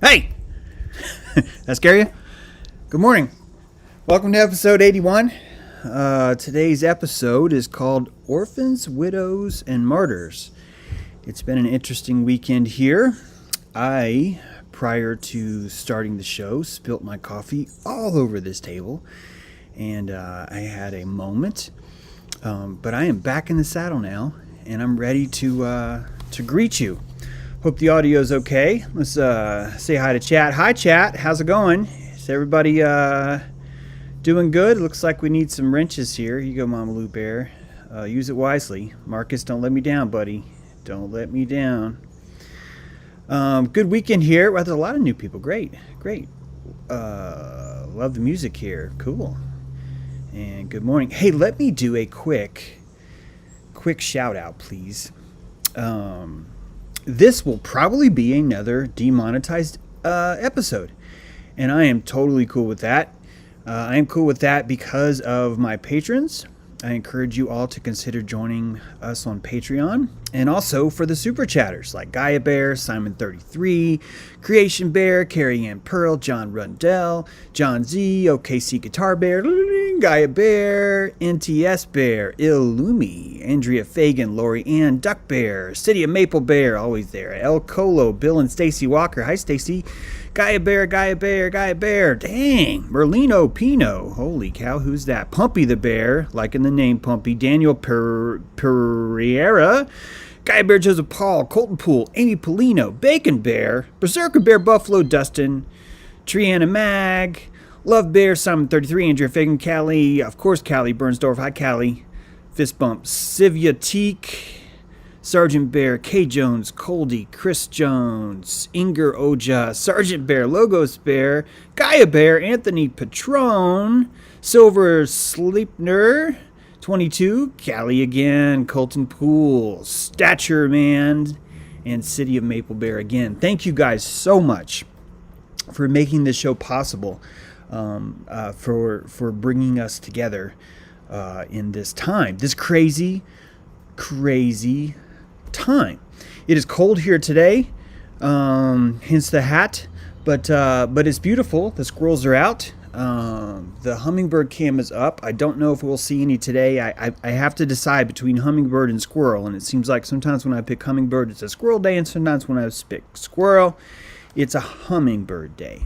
Hey! That scare you? Good morning. Welcome to episode 81. Today's episode is called Orphans, Widows, and Martyrs. It's been an interesting weekend here. I, prior to starting the show, spilt my coffee all over this table, and I had a moment. But I am back in the saddle now, and I'm ready to greet you. Hope the audio's okay. Let's say hi to chat. Hi, chat. How's it going? Is everybody doing good? Looks like we need some wrenches here. Here you go, Mama Lou Bear. Use it wisely. Marcus, don't let me down, buddy. Don't let me down. Good weekend here. Well, there's a lot of new people. Great. Love the music here. Cool. And good morning. Hey, let me do a quick shout out, please. This will probably be another demonetized episode, and I am totally cool with that. I am cool with that because of my patrons. I encourage you all to consider joining us on Patreon, and also for the super chatters like Gaia Bear, Simon33, Creation Bear, Carrie Ann Pearl, John Rundell, John Z, OKC Guitar Bear, Gaia Bear, NTS Bear, Illumi, Andrea Fagan, Lori Ann, Duck Bear, City of Maple Bear, always there, El Colo, Bill and Stacy Walker. Hi, Stacy. Gaia Bear. Dang. Merlino Pino. Holy cow, who's that? Pumpy the Bear, like in the name Pumpy. Daniel Pereira. Gaia Bear, Joseph Paul. Colton Pool. Amy Polino. Bacon Bear. Berserker Bear, Buffalo Dustin. Triana Mag. Love Bear, Simon33. Andrea Fagan. Callie. Of course, Callie Bernsdorf. Hi, Callie. Fist bump. Sivia Teak. Sergeant Bear, K. Jones, Coldy, Chris Jones, Inger Oja, Sergeant Bear, Logos Bear, Gaia Bear, Anthony Patron, Silver Sleepner, 22, Callie again, Colton Pool, Stature Man, and City of Maple Bear again. Thank you guys so much for making this show possible, for bringing us together in this time, this crazy time. It is cold here today, hence the hat, but it's beautiful. The squirrels are out. The hummingbird cam is up. I don't know if we'll see any today. I have to decide between hummingbird and squirrel, and it seems like sometimes when I pick hummingbird, it's a squirrel day, and sometimes when I pick squirrel, it's a hummingbird day.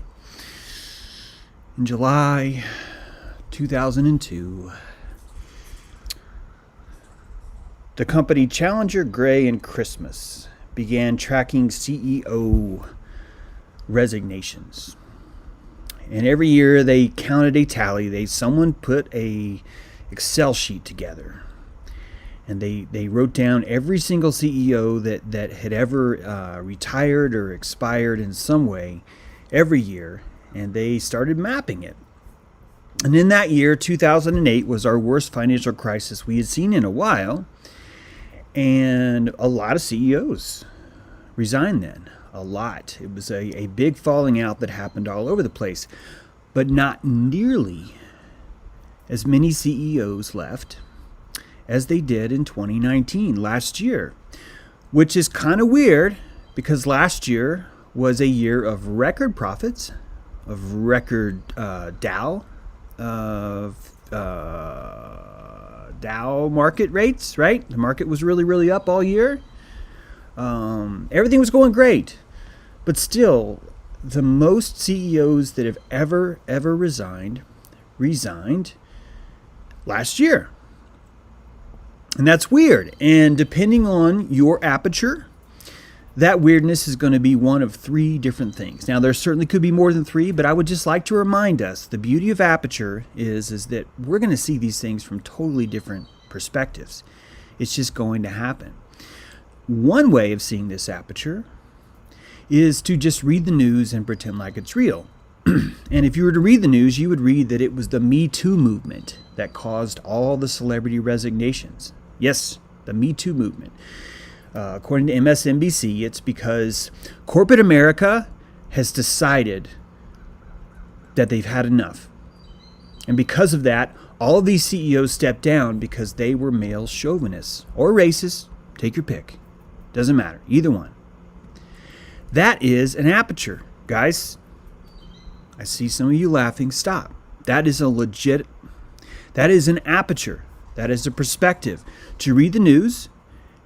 In July 2002, the company Challenger, Gray, and Christmas began tracking CEO resignations. And every year they counted a tally. Someone put a Excel sheet together. And they wrote down every single CEO that had ever retired or expired in some way every year. And they started mapping it. And in that year, 2008, was our worst financial crisis we had seen in a while. And a lot of CEOs resigned then. A lot. It was a big falling out that happened all over the place. But not nearly as many CEOs left as they did in 2019, last year. Which is kind of weird because last year was a year of record profits, of record Dow, Dow market rates, right? The market was really up all year. Everything was going great. But still, the most CEOs that have ever resigned last year. And that's weird. And depending on your aperture, that weirdness is going to be one of three different things. Now, there certainly could be more than three, but I would just like to remind us, the beauty of aperture is that we're going to see these things from totally different perspectives. It's just going to happen. One way of seeing this aperture is to just read the news and pretend like it's real. And if you were to read the news, you would read that it was the Me Too movement that caused all the celebrity resignations. Yes, the Me Too movement. According to MSNBC, it's because corporate America has decided that they've had enough. And because of that, all of these CEOs stepped down because they were male chauvinists or racist. Take your pick. Doesn't matter. Either one. That is an aperture. Guys, I see some of you laughing. Stop. That is an aperture. That is a perspective to read the news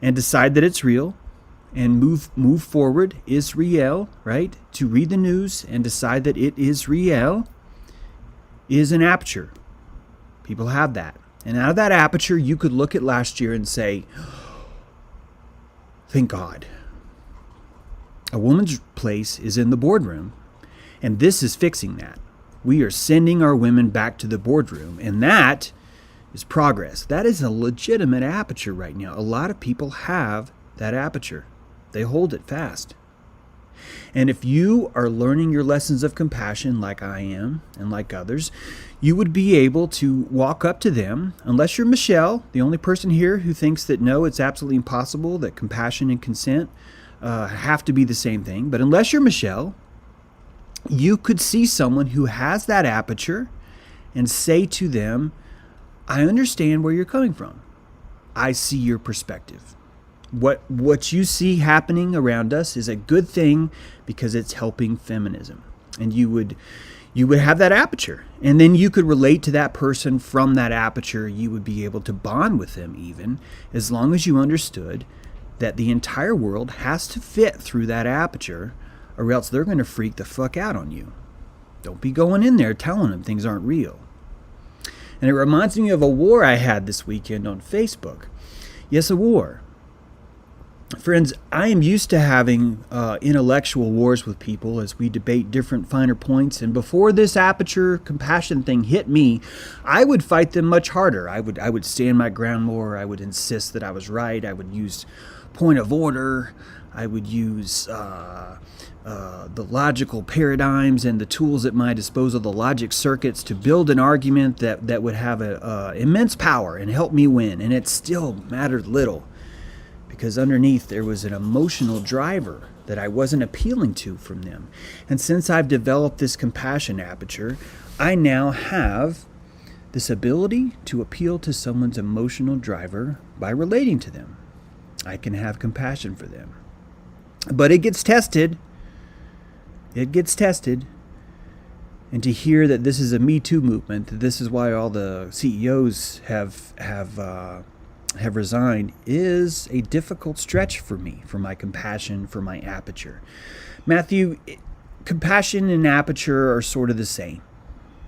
and decide that it's real and move forward is real, right? To read the news and decide that it is real is an aperture. People have that. And out of that aperture, you could look at last year and say, thank God. A woman's place is in the boardroom, and this is fixing that. We are sending our women back to the boardroom, and that is progress. That is a legitimate aperture right now. A lot of people have that aperture. They hold it fast. And if you are learning your lessons of compassion like I am and like others, you would be able to walk up to them, unless you're Michelle, the only person here who thinks that no, it's absolutely impossible that compassion and consent have to be the same thing. But unless you're Michelle, you could see someone who has that aperture and say to them, I understand where you're coming from. I see your perspective. What you see happening around us is a good thing because it's helping feminism. And you would have that aperture. And then you could relate to that person from that aperture. You would be able to bond with them even, as long as you understood that the entire world has to fit through that aperture, or else they're going to freak the fuck out on you. Don't be going in there telling them things aren't real. And it reminds me of a war I had this weekend on Facebook. Yes, a war. Friends, I am used to having intellectual wars with people as we debate different finer points. And before this aperture compassion thing hit me, I would fight them much harder. I would stand my ground more. I would insist that I was right. I would use point of order. I would use the logical paradigms and the tools at my disposal, the logic circuits, to build an argument that would have immense power and help me win. And it still mattered little, because underneath there was an emotional driver that I wasn't appealing to from them. And since I've developed this compassion aperture, I now have this ability to appeal to someone's emotional driver by relating to them. I can have compassion for them. But it gets tested. It gets tested. And to hear that this is a Me Too movement, that this is why all the CEOs have resigned, is a difficult stretch for me, for my compassion, for my aperture. Matthew, compassion and aperture are sort of the same.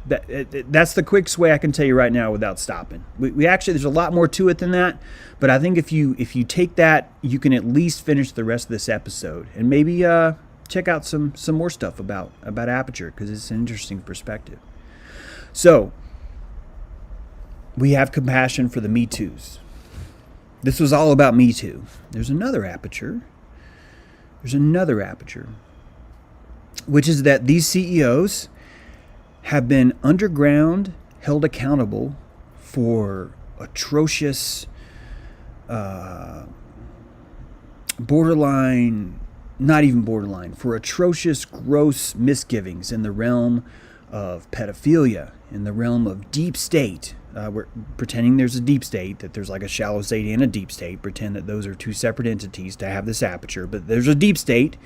That's the quickest way I can tell you right now without stopping. We actually, there's a lot more to it than that, but I think if you take that, you can at least finish the rest of this episode and maybe check out some more stuff about aperture, because it's an interesting perspective. So we have compassion for the Me Too's. This was all about Me Too. There's another aperture. Which is that these CEOs have been underground, held accountable for atrocious, for atrocious, gross misgivings in the realm of pedophilia, in the realm of deep state. We're pretending there's a deep state, that there's like a shallow state and a deep state. Pretend that those are two separate entities to have this aperture. But there's a deep state,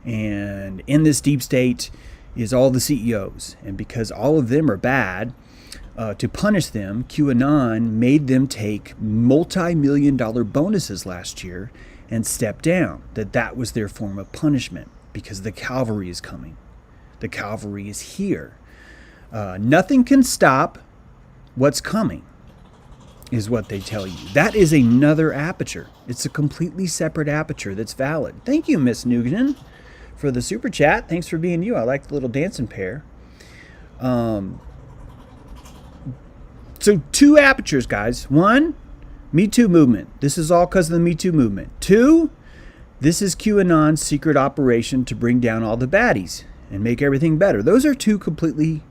and in this deep state is all the CEOs. And because all of them are bad, to punish them, QAnon made them take multi-million-dollar bonuses last year and step down. That was their form of punishment, because the cavalry is coming. The cavalry is here. Nothing can stop what's coming, is what they tell you. That is another aperture. It's a completely separate aperture that's valid. Thank you, Miss Nugent, for the super chat. Thanks for being you. I like the little dancing pair. So 2 apertures, guys. 1, Me Too movement. This is all because of the Me Too movement. 2, this is QAnon's secret operation to bring down all the baddies and make everything better. Those are 2 completely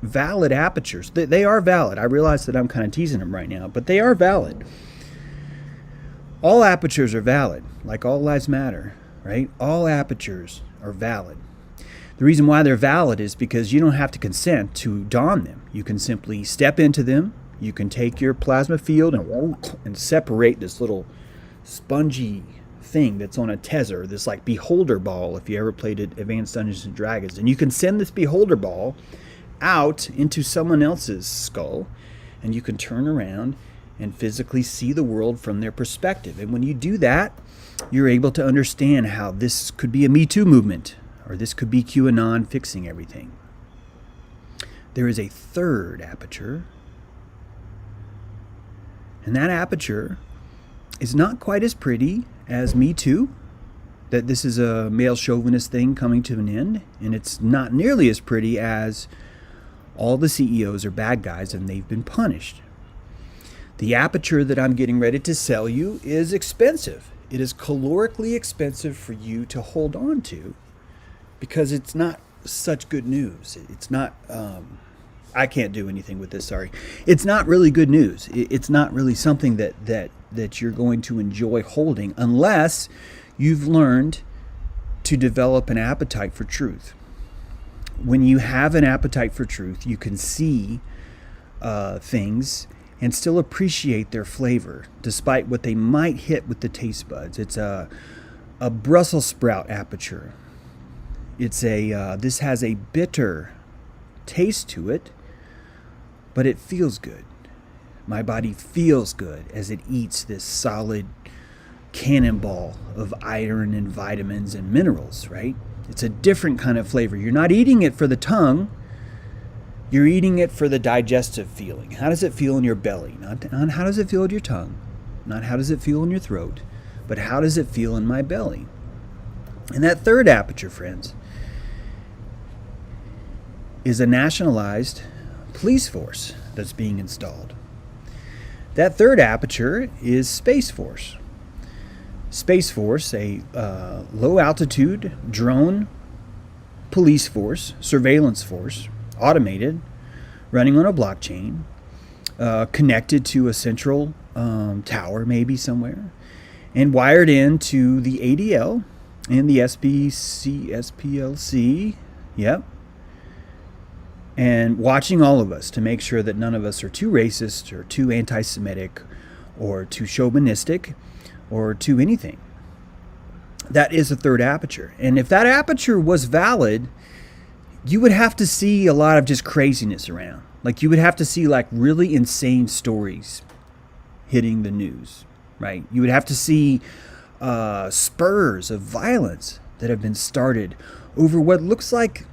valid apertures. They are valid. I realize that I'm kind of teasing them right now, but they are valid. All apertures are valid, like all lives matter, right? All apertures are valid. The reason why they're valid is because you don't have to consent to don them. You can simply step into them. You can take your plasma field and separate this little spongy thing that's on a tezer, this like beholder ball, if you ever played Advanced Dungeons and Dragons. And you can send this beholder ball out into someone else's skull, and you can turn around and physically see the world from their perspective. And when you do that, you're able to understand how this could be a Me Too movement, or this could be QAnon fixing everything. There is a third aperture, and that aperture is not quite as pretty as Me Too, that this is a male chauvinist thing coming to an end, and it's not nearly as pretty as all the CEOs are bad guys and they've been punished. The aperture that I'm getting ready to sell you is expensive. It is calorically expensive for you to hold on to, because it's not such good news. It's not, I can't do anything with this, sorry. It's not really good news. It's not really something that you're going to enjoy holding unless you've learned to develop an appetite for truth. When you have an appetite for truth, you can see things and still appreciate their flavor, despite what they might hit with the taste buds. It's a Brussels sprout aperture. It's this has a bitter taste to it, but it feels good. My body feels good as it eats this solid cannonball of iron and vitamins and minerals, right? It's a different kind of flavor. You're not eating it for the tongue. You're eating it for the digestive feeling. How does it feel in your belly? Not how does it feel in your tongue, not how does it feel in your throat, but how does it feel in my belly? And that third aperture, friends, is a nationalized police force that's being installed. That third aperture is Space Force. Space Force, a low-altitude drone police force, surveillance force, automated, running on a blockchain, connected to a central tower maybe somewhere, and wired into the ADL and the SPLC, yep, and watching all of us to make sure that none of us are too racist or too anti-Semitic or too chauvinistic or too anything. That is a third aperture. And if that aperture was valid, you would have to see a lot of just craziness around. Like, you would have to see like really insane stories hitting the news, right? You would have to see spurs of violence that have been started over what looks like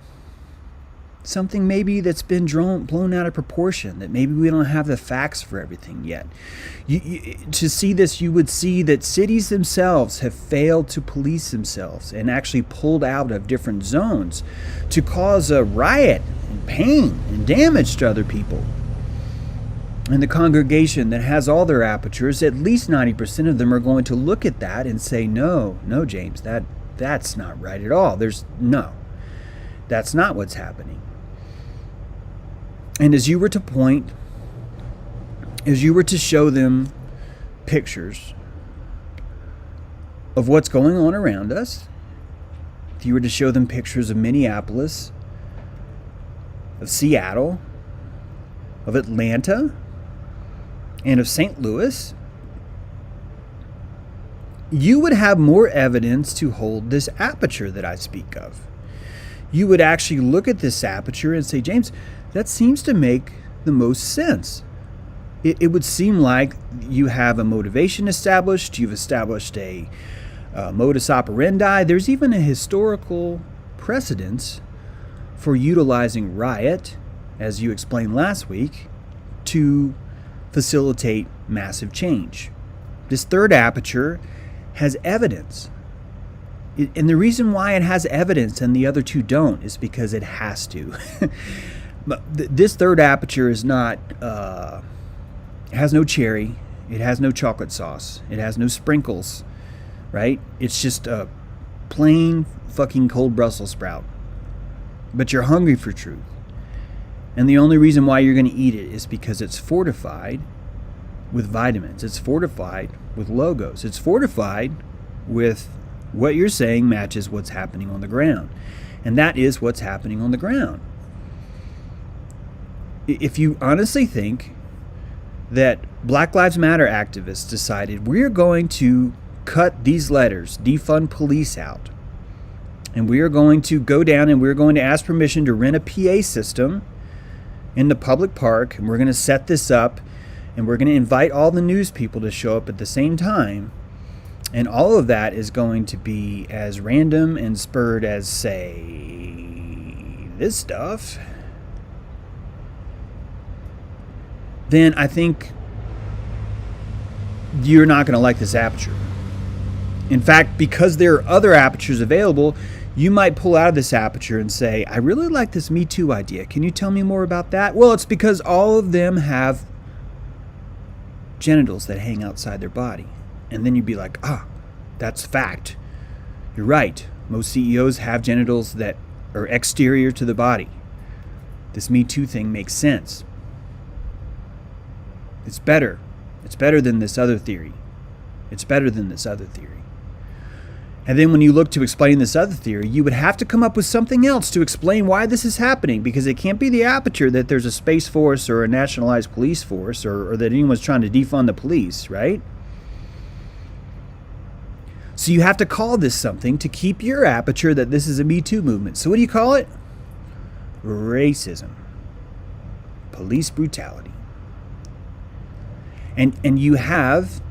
something maybe that's been blown out of proportion, that maybe we don't have the facts for everything yet. To see this, you would see that cities themselves have failed to police themselves and actually pulled out of different zones to cause a riot and pain and damage to other people. And the congregation that has all their apertures, at least 90% of them are going to look at that and say, no, James, that's not right at all. That's not what's happening. And as you were to show them pictures of what's going on around us, if you were to show them pictures of Minneapolis, of Seattle, of Atlanta, and of St. Louis, you would have more evidence to hold this aperture that I speak of. You would actually look at this aperture and say, James, that seems to make the most sense. It would seem like you have a motivation established, you've established a modus operandi. There's even a historical precedence for utilizing riot, as you explained last week, to facilitate massive change. This third aperture has evidence. And the reason why it has evidence and the other two don't is because it has to. But this third aperture is not, it has no cherry, it has no chocolate sauce, it has no sprinkles, right? It's just a plain fucking cold Brussels sprout. But you're hungry for truth. And the only reason why you're going to eat it is because it's fortified with vitamins. It's fortified with logos. It's fortified with what you're saying matches what's happening on the ground. And that is what's happening on the ground. If you honestly think that Black Lives Matter activists decided we're going to cut these letters, defund police, out. And we are going to go down and we're going to ask permission to rent a PA system in the public park. And we're going to set this up. And we're going to invite all the news people to show up at the same time. And all of that is going to be as random and spurred as, say, this stuff. Then I think you're not going to like this aperture. In fact, because there are other apertures available, you might pull out of this aperture and say, I really like this Me Too idea. Can you tell me more about that? Well, it's because all of them have genitals that hang outside their body. And then you'd be like, that's fact. You're right. Most CEOs have genitals that are exterior to the body. This Me Too thing makes sense. It's better. It's better than this other theory. It's better than this other theory. And then when you look to explain this other theory, you would have to come up with something else to explain why this is happening, because it can't be the aperture that there's a space force or a nationalized police force or that anyone's trying to defund the police, right? So you have to call this something to keep your aperture that this is a Me Too movement. So what do you call it? Racism. Police brutality. And you have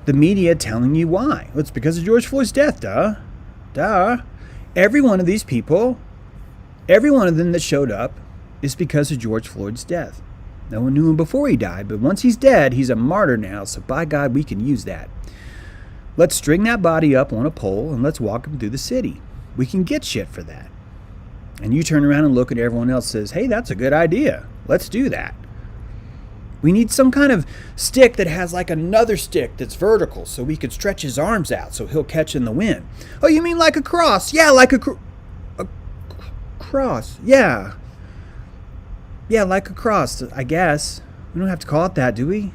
the media telling you why. Well, it's because of George Floyd's death, duh. Every one of these people, every one of them that showed up is because of George Floyd's death. No one knew him before he died, but once he's dead, he's a martyr now, so by God, we can use that. Let's string that body up on a pole and let's walk him through the city. We can get shit for that. And you turn around and look at everyone else and says, hey, that's a good idea. Let's do that. We need some kind of stick that has like another stick that's vertical so we could stretch his arms out so he'll catch in the wind. Oh, you mean like a cross? Yeah, like a cross. Yeah. Yeah, like a cross, I guess. We don't have to call it that, do we?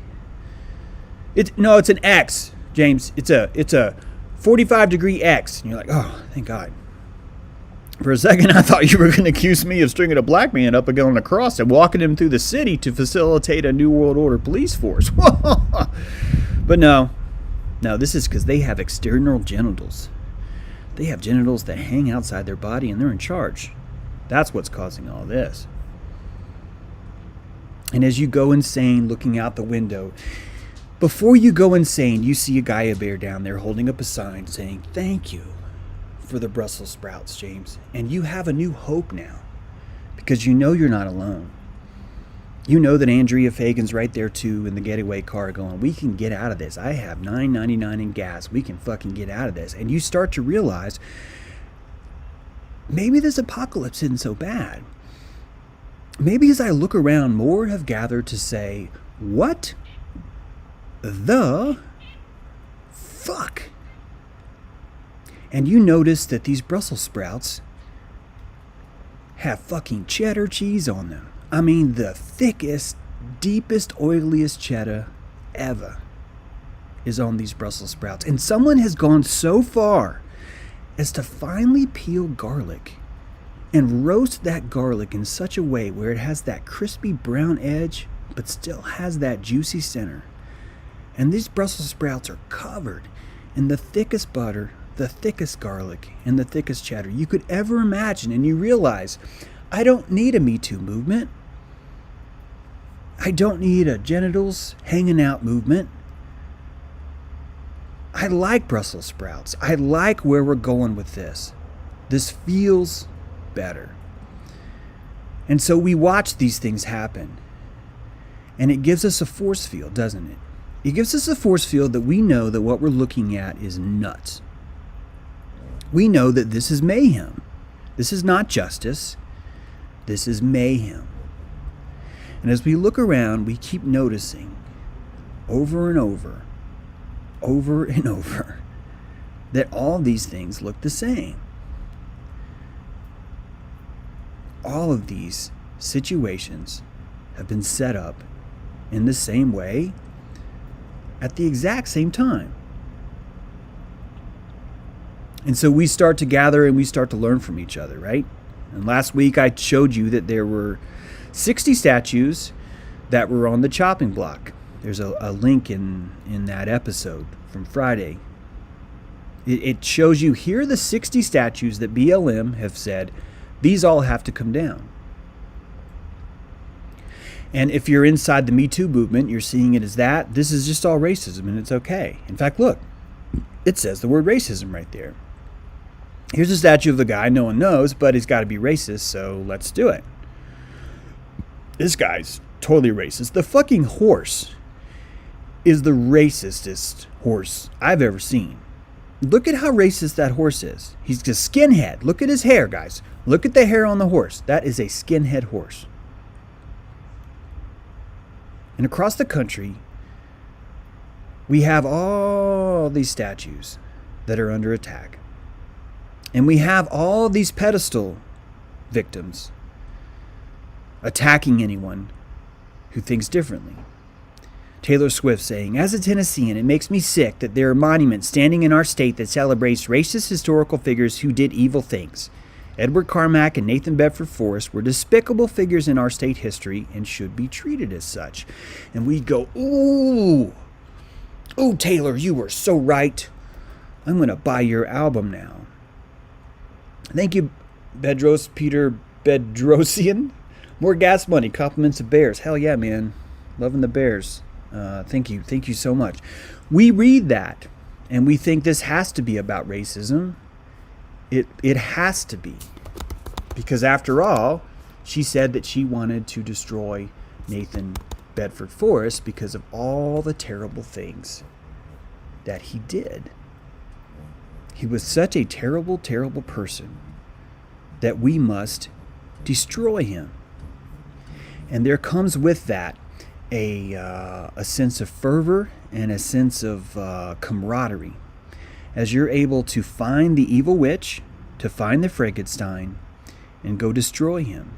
No, it's an X, James. It's a 45-degree X. And you're like, oh, thank God. For a second, I thought you were going to accuse me of stringing a black man up on a cross and walking him through the city to facilitate a New World Order police force. But no, this is because they have external genitals. They have genitals that hang outside their body and they're in charge. That's what's causing all this. And as you go insane looking out the window, before you go insane, you see a guy bear down there holding up a sign saying, thank you for the Brussels sprouts, James. And you have a new hope now because you know you're not alone. You know that Andrea Fagan's right there too in the getaway car going, we can get out of this. I have $9.99 in gas. We can fucking get out of this. And you start to realize maybe this apocalypse isn't so bad. Maybe as I look around, more have gathered to say, what the fuck? And you notice that these Brussels sprouts have fucking cheddar cheese on them. I mean, the thickest, deepest, oiliest cheddar ever is on these Brussels sprouts. And someone has gone so far as to finally peel garlic and roast that garlic in such a way where it has that crispy brown edge, but still has that juicy center. And these Brussels sprouts are covered in the thickest butter, the thickest garlic, and the thickest cheddar you could ever imagine. And you realize, I don't need a Me Too movement. I don't need a genitals hanging out movement. I like Brussels sprouts. I like where we're going with this. This feels better. And so we watch these things happen. And it gives us a force field, doesn't it? It gives us a force field that we know that what we're looking at is nuts. We know that this is mayhem. This is not justice. This is mayhem. And as we look around, we keep noticing over and over that all these things look the same. All of these situations have been set up in the same way at the exact same time. And so we start to gather and we start to learn from each other, right? And last week I showed you that there were 60 statues that were on the chopping block. There's a link in that episode from Friday It shows you here are the 60 statues that BLM have said, these all have to come down. And if you're inside the Me Too movement, you're seeing it as that. This is just all racism, and it's okay. In fact, look, it says the word racism right there. Here's a statue of the guy no one knows, but he's got to be racist, so let's do it. This guy's totally racist. The fucking horse is the racistest horse I've ever seen. Look at how racist that horse is. He's a skinhead. Look at his hair, guys. Look at the hair on the horse. That is a skinhead horse. And across the country, we have all these statues that are under attack. And we have all these pedestal victims attacking anyone who thinks differently. Taylor Swift saying, as a Tennessean, it makes me sick that there are monuments standing in our state that celebrates racist historical figures who did evil things. Edward Carmack and Nathan Bedford Forrest were despicable figures in our state history and should be treated as such. And we go, ooh, Taylor, you were so right. I'm going to buy your album now. Thank you, Bedros, Peter Bedrosian. More gas money, compliments of Bears. Hell yeah, man. Loving the Bears. Thank you so much. We read that and we think this has to be about racism. It has to be, because after all, she said that she wanted to destroy Nathan Bedford Forrest because of all the terrible things that he did. He was such a terrible, terrible person that we must destroy him. And there comes with that a sense of fervor and a sense of camaraderie, as you're able to find the evil witch, to find the Frankenstein, and go destroy him.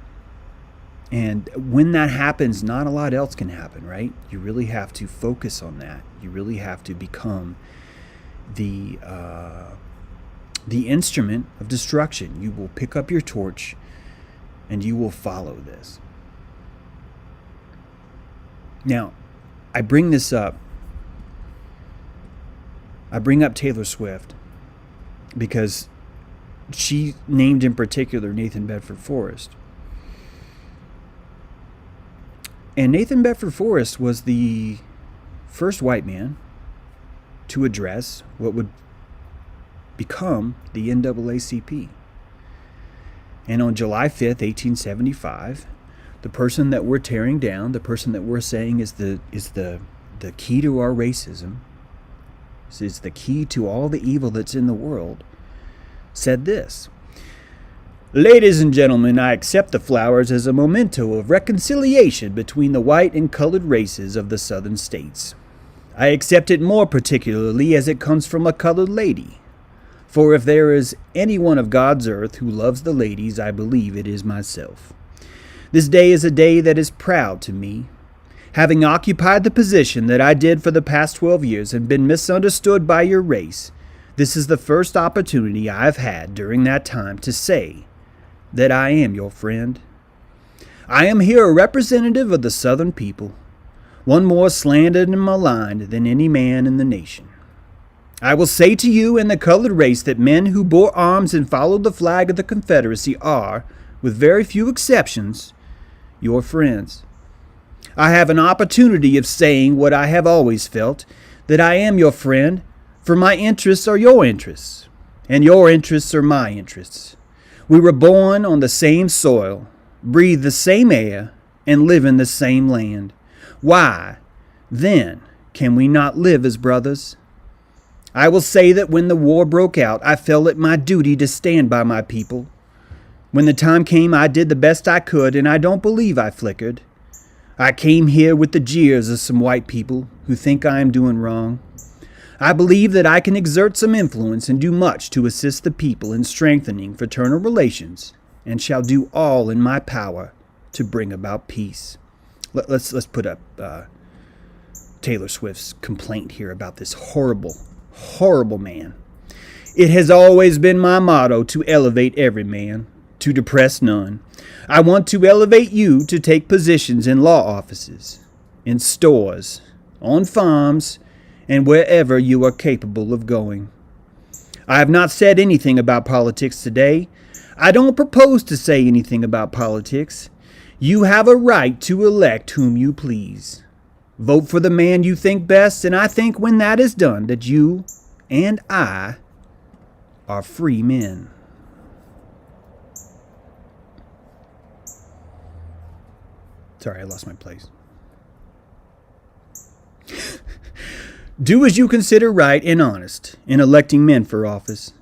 And when that happens, not a lot else can happen, right? You really have to focus on that. You really have to become the instrument of destruction. You will pick up your torch and you will follow this. Now, I bring this up. I bring up Taylor Swift because she named in particular Nathan Bedford Forrest. And Nathan Bedford Forrest was the first white man to address what would become the NAACP. And on July 5th, 1875, the person that we're tearing down, the person that we're saying is the key to our racism, is the key to all the evil that's in the world, said this: "Ladies and gentlemen, I accept the flowers as a memento of reconciliation between the white and colored races of the southern states. I accept it more particularly as it comes from a colored lady. For if there is anyone of God's earth who loves the ladies, I believe it is myself. This day is a day that is proud to me. Having occupied the position that I did for the past 12 years and been misunderstood by your race, this is the first opportunity I have had during that time to say that I am your friend. I am here a representative of the Southern people, one more slandered and maligned than any man in the nation. I will say to you and the colored race that men who bore arms and followed the flag of the Confederacy are, with very few exceptions, your friends. I have an opportunity of saying what I have always felt, that I am your friend, for my interests are your interests, and your interests are my interests. We were born on the same soil, breathe the same air, and live in the same land. Why, then, can we not live as brothers? I will say that when the war broke out, I felt it my duty to stand by my people. When the time came, I did the best I could, and I don't believe I flickered. I came here with the jeers of some white people who think I am doing wrong. I believe that I can exert some influence and do much to assist the people in strengthening fraternal relations, and shall do all in my power to bring about peace." Let's put up Taylor Swift's complaint here about this horrible, horrible man. "It has always been my motto to elevate every man, to depress none. I want to elevate you to take positions in law offices, in stores, on farms, and wherever you are capable of going. I have not said anything about politics today. I don't propose to say anything about politics. You have a right to elect whom you please. Vote for the man you think best, and I think when that is done that you and I are free men. Sorry, I lost my place. Do as you consider right and honest in electing men for office.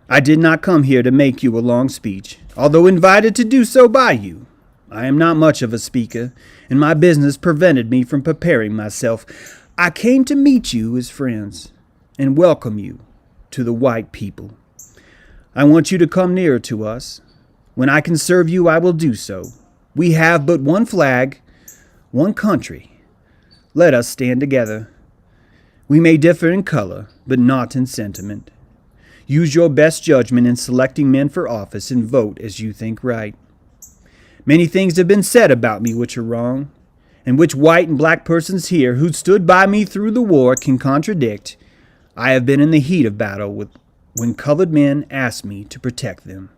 I did not come here to make you a long speech, although invited to do so by you. I am not much of a speaker, and my business prevented me from preparing myself. I came to meet you as friends and welcome you to the white people. I want you to come nearer to us. When I can serve you, I will do so. We have but one flag, one country. Let us stand together. We may differ in color, but not in sentiment. Use your best judgment in selecting men for office and vote as you think right. Many things have been said about me which are wrong, and which white and black persons here who stood by me through the war can contradict. I have been in the heat of battle when colored men asked me to protect them.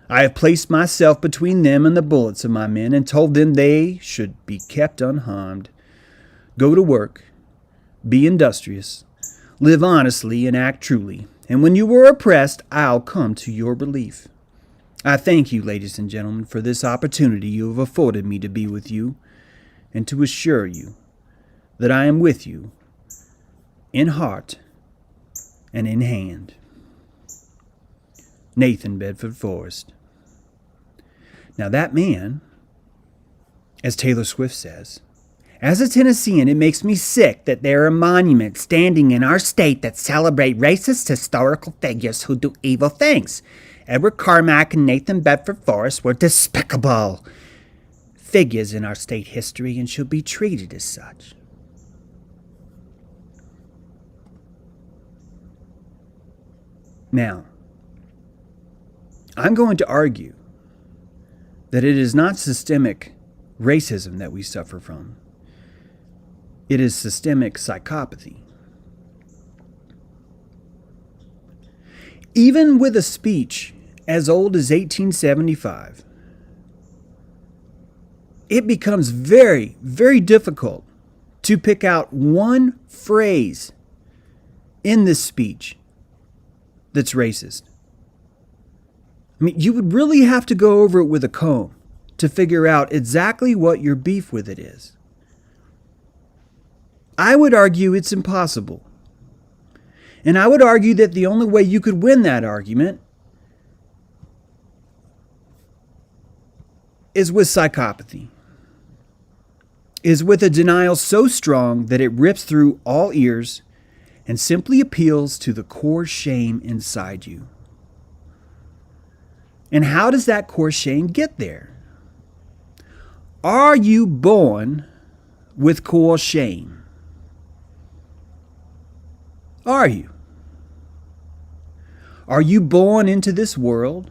I have placed myself between them and the bullets of my men and told them they should be kept unharmed. Go to work, be industrious, live honestly and act truly, and when you are oppressed, I'll come to your relief. I thank you, ladies and gentlemen, for this opportunity you have afforded me to be with you and to assure you that I am with you in heart and in hand. Nathan Bedford Forrest. Now that man, as Taylor Swift says, as a Tennessean, it makes me sick that there are monuments standing in our state that celebrate racist historical figures who do evil things. Edward Carmack and Nathan Bedford Forrest were despicable figures in our state history and should be treated as such. Now, I'm going to argue that it is not systemic racism that we suffer from. It is systemic psychopathy. Even with a speech as old as 1875, it becomes very, very difficult to pick out one phrase in this speech that's racist. I mean, you would really have to go over it with a comb to figure out exactly what your beef with it is. I would argue it's impossible. And I would argue that the only way you could win that argument is with psychopathy, is with a denial so strong that it rips through all ears and simply appeals to the core shame inside you. And how does that core shame get there? Are you born with core shame? Are you? Are you born into this world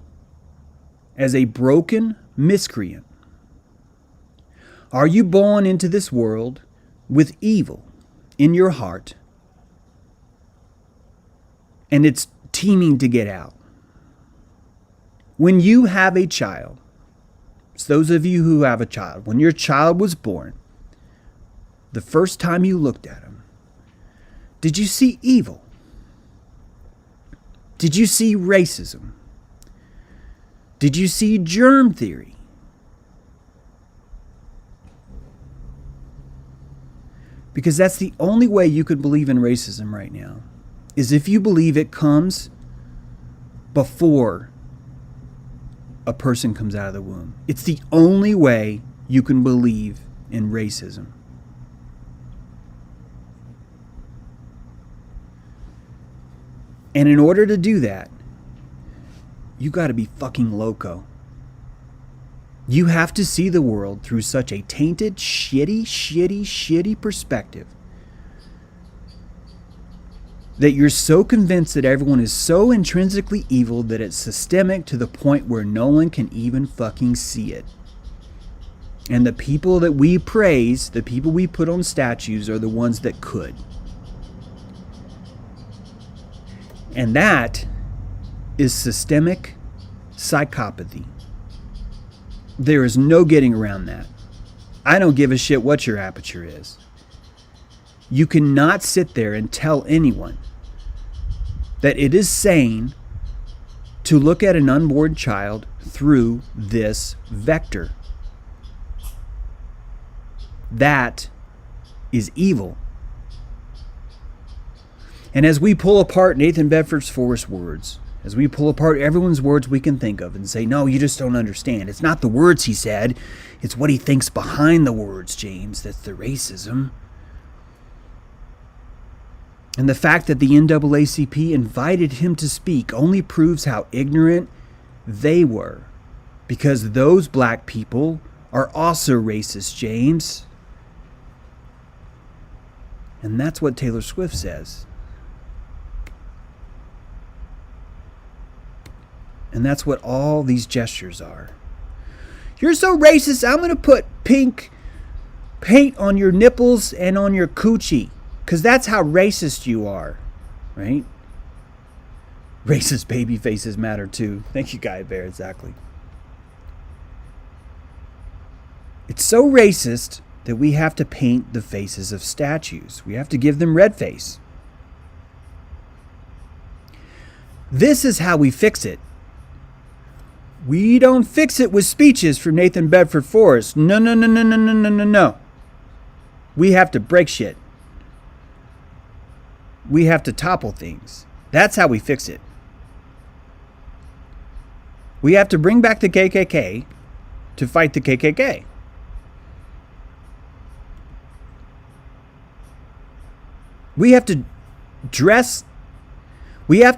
as a broken miscreant? Are you born into this world with evil in your heart and it's teeming to get out? When you have a child, it's those of you who have a child, when your child was born, the first time you looked at him, did you see evil? Did you see racism? Did you see germ theory? Because that's the only way you could believe in racism right now, is if you believe it comes before a person comes out of the womb. It's the only way you can believe in racism. And in order to do that, you got to be fucking loco. You have to see the world through such a tainted, shitty perspective that you're so convinced that everyone is so intrinsically evil that it's systemic to the point where no one can even fucking see it. And the people that we praise, the people we put on statues, are the ones that could. And that is systemic psychopathy. There is no getting around that. I don't give a shit what your aperture is. You cannot sit there and tell anyone that it is sane to look at an unborn child through this vector. That is evil. And as we pull apart Nathan Bedford's Forrest words, as we pull apart everyone's words we can think of and say, no, you just don't understand. It's not the words he said. It's what he thinks behind the words, James. That's the racism. And the fact that the NAACP invited him to speak only proves how ignorant they were. Because those black people are also racist, James. And that's what Taylor Swift says. And that's what all these gestures are. You're so racist, I'm going to put pink paint on your nipples and on your coochie. Because that's how racist you are. Right? Racist baby faces matter too. Thank you, Guy Bear. Exactly. It's so racist that we have to paint the faces of statues. We have to give them red face. This is how we fix it. We don't fix it with speeches from Nathan Bedford Forrest. No. We have to break shit. We have to topple things. That's how we fix it. We have to bring back the KKK to fight the KKK. We have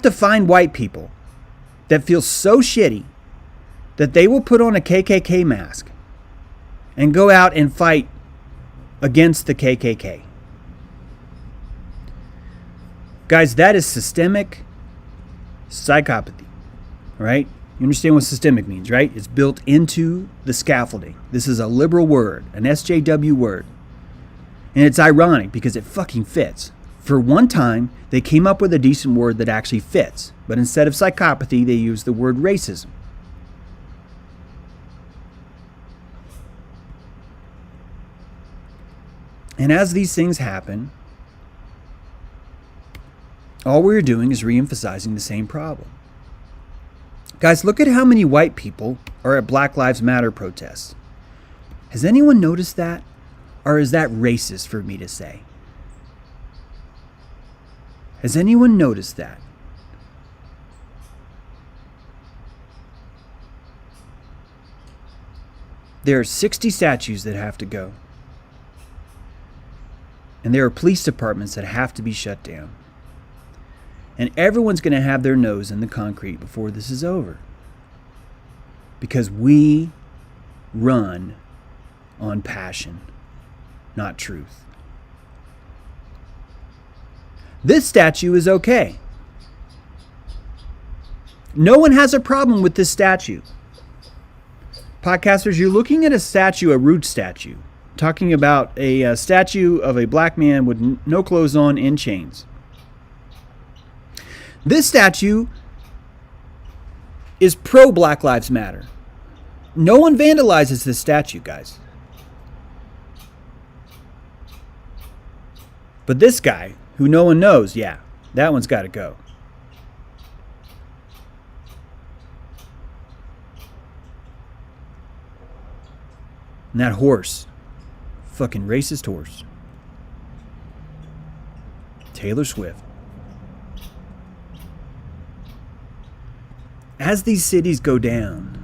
to find white people that feel so shitty that they will put on a KKK mask and go out and fight against the KKK. Guys, that is systemic psychopathy, right? You understand what systemic means, right? It's built into the scaffolding. This is a liberal word, an SJW word. And it's ironic because it fucking fits. For one time, they came up with a decent word that actually fits. But instead of psychopathy, they used the word racism. And as these things happen, all we're doing is re-emphasizing the same problem. Guys, look at how many white people are at Black Lives Matter protests. Has anyone noticed that? Or is that racist for me to say? Has anyone noticed that? There are 60 statues that have to go. And there are police departments that have to be shut down. And everyone's going to have their nose in the concrete before this is over. Because we run on passion, not truth. This statue is okay. No one has a problem with this statue. Podcasters, you're looking at a statue, a rude statue. Talking about a statue of a black man with no clothes on in chains. This statue is pro Black Lives Matter. No one vandalizes this statue, guys. But this guy, who no one knows, yeah, that one's got to go. And that horse, fucking racist horse. Taylor Swift. As these cities go down,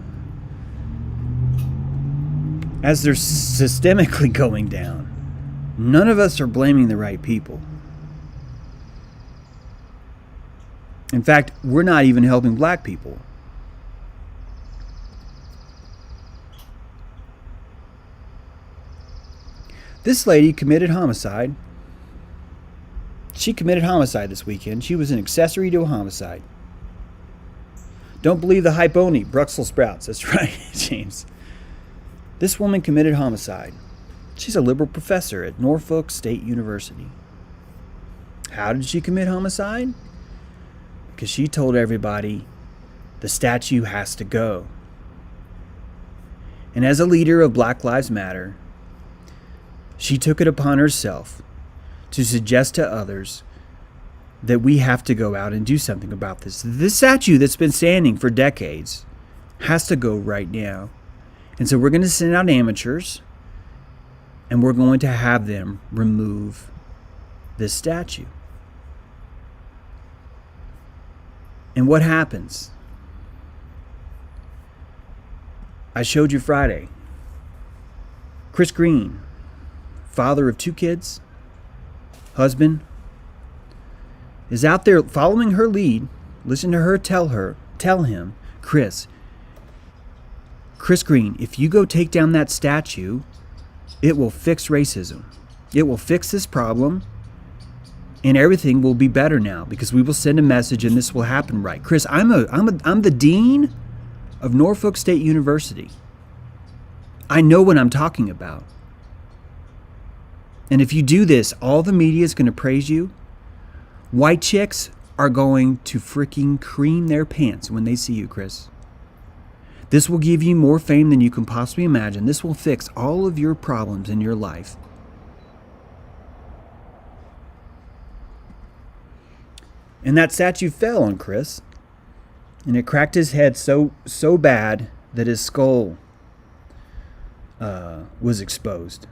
as they're systemically going down, none of us are blaming the right people. In fact, we're not even helping black people. This lady committed homicide. She committed homicide this weekend. She was an accessory to a homicide. Don't believe the hype only, Bruxelles sprouts. That's right, James. This woman committed homicide. She's a liberal professor at Norfolk State University. How did she commit homicide? because she told everybody the statue has to go. And as a leader of Black Lives Matter, she took it upon herself to suggest to others that we have to go out and do something about this. This statue that's been standing for decades has to go right now. And so we're going to send out amateurs, and we're going to have them remove this statue. And what happens? I showed you Friday. Chris Green, father of 2 kids, husband, is out there following her lead. Listen to her tell him, Chris Green, if you go take down that statue, it will fix racism. It will fix this problem, and everything will be better now because we will send a message and this will happen right. Chris, I'm the dean of Norfolk State University. I know what I'm talking about. And if you do this, all the media is going to praise you. White chicks are going to freaking cream their pants when they see you, Chris. This will give you more fame than you can possibly imagine. This will fix all of your problems in your life. And that statue fell on Chris, and it cracked his head so bad that his skull was exposed.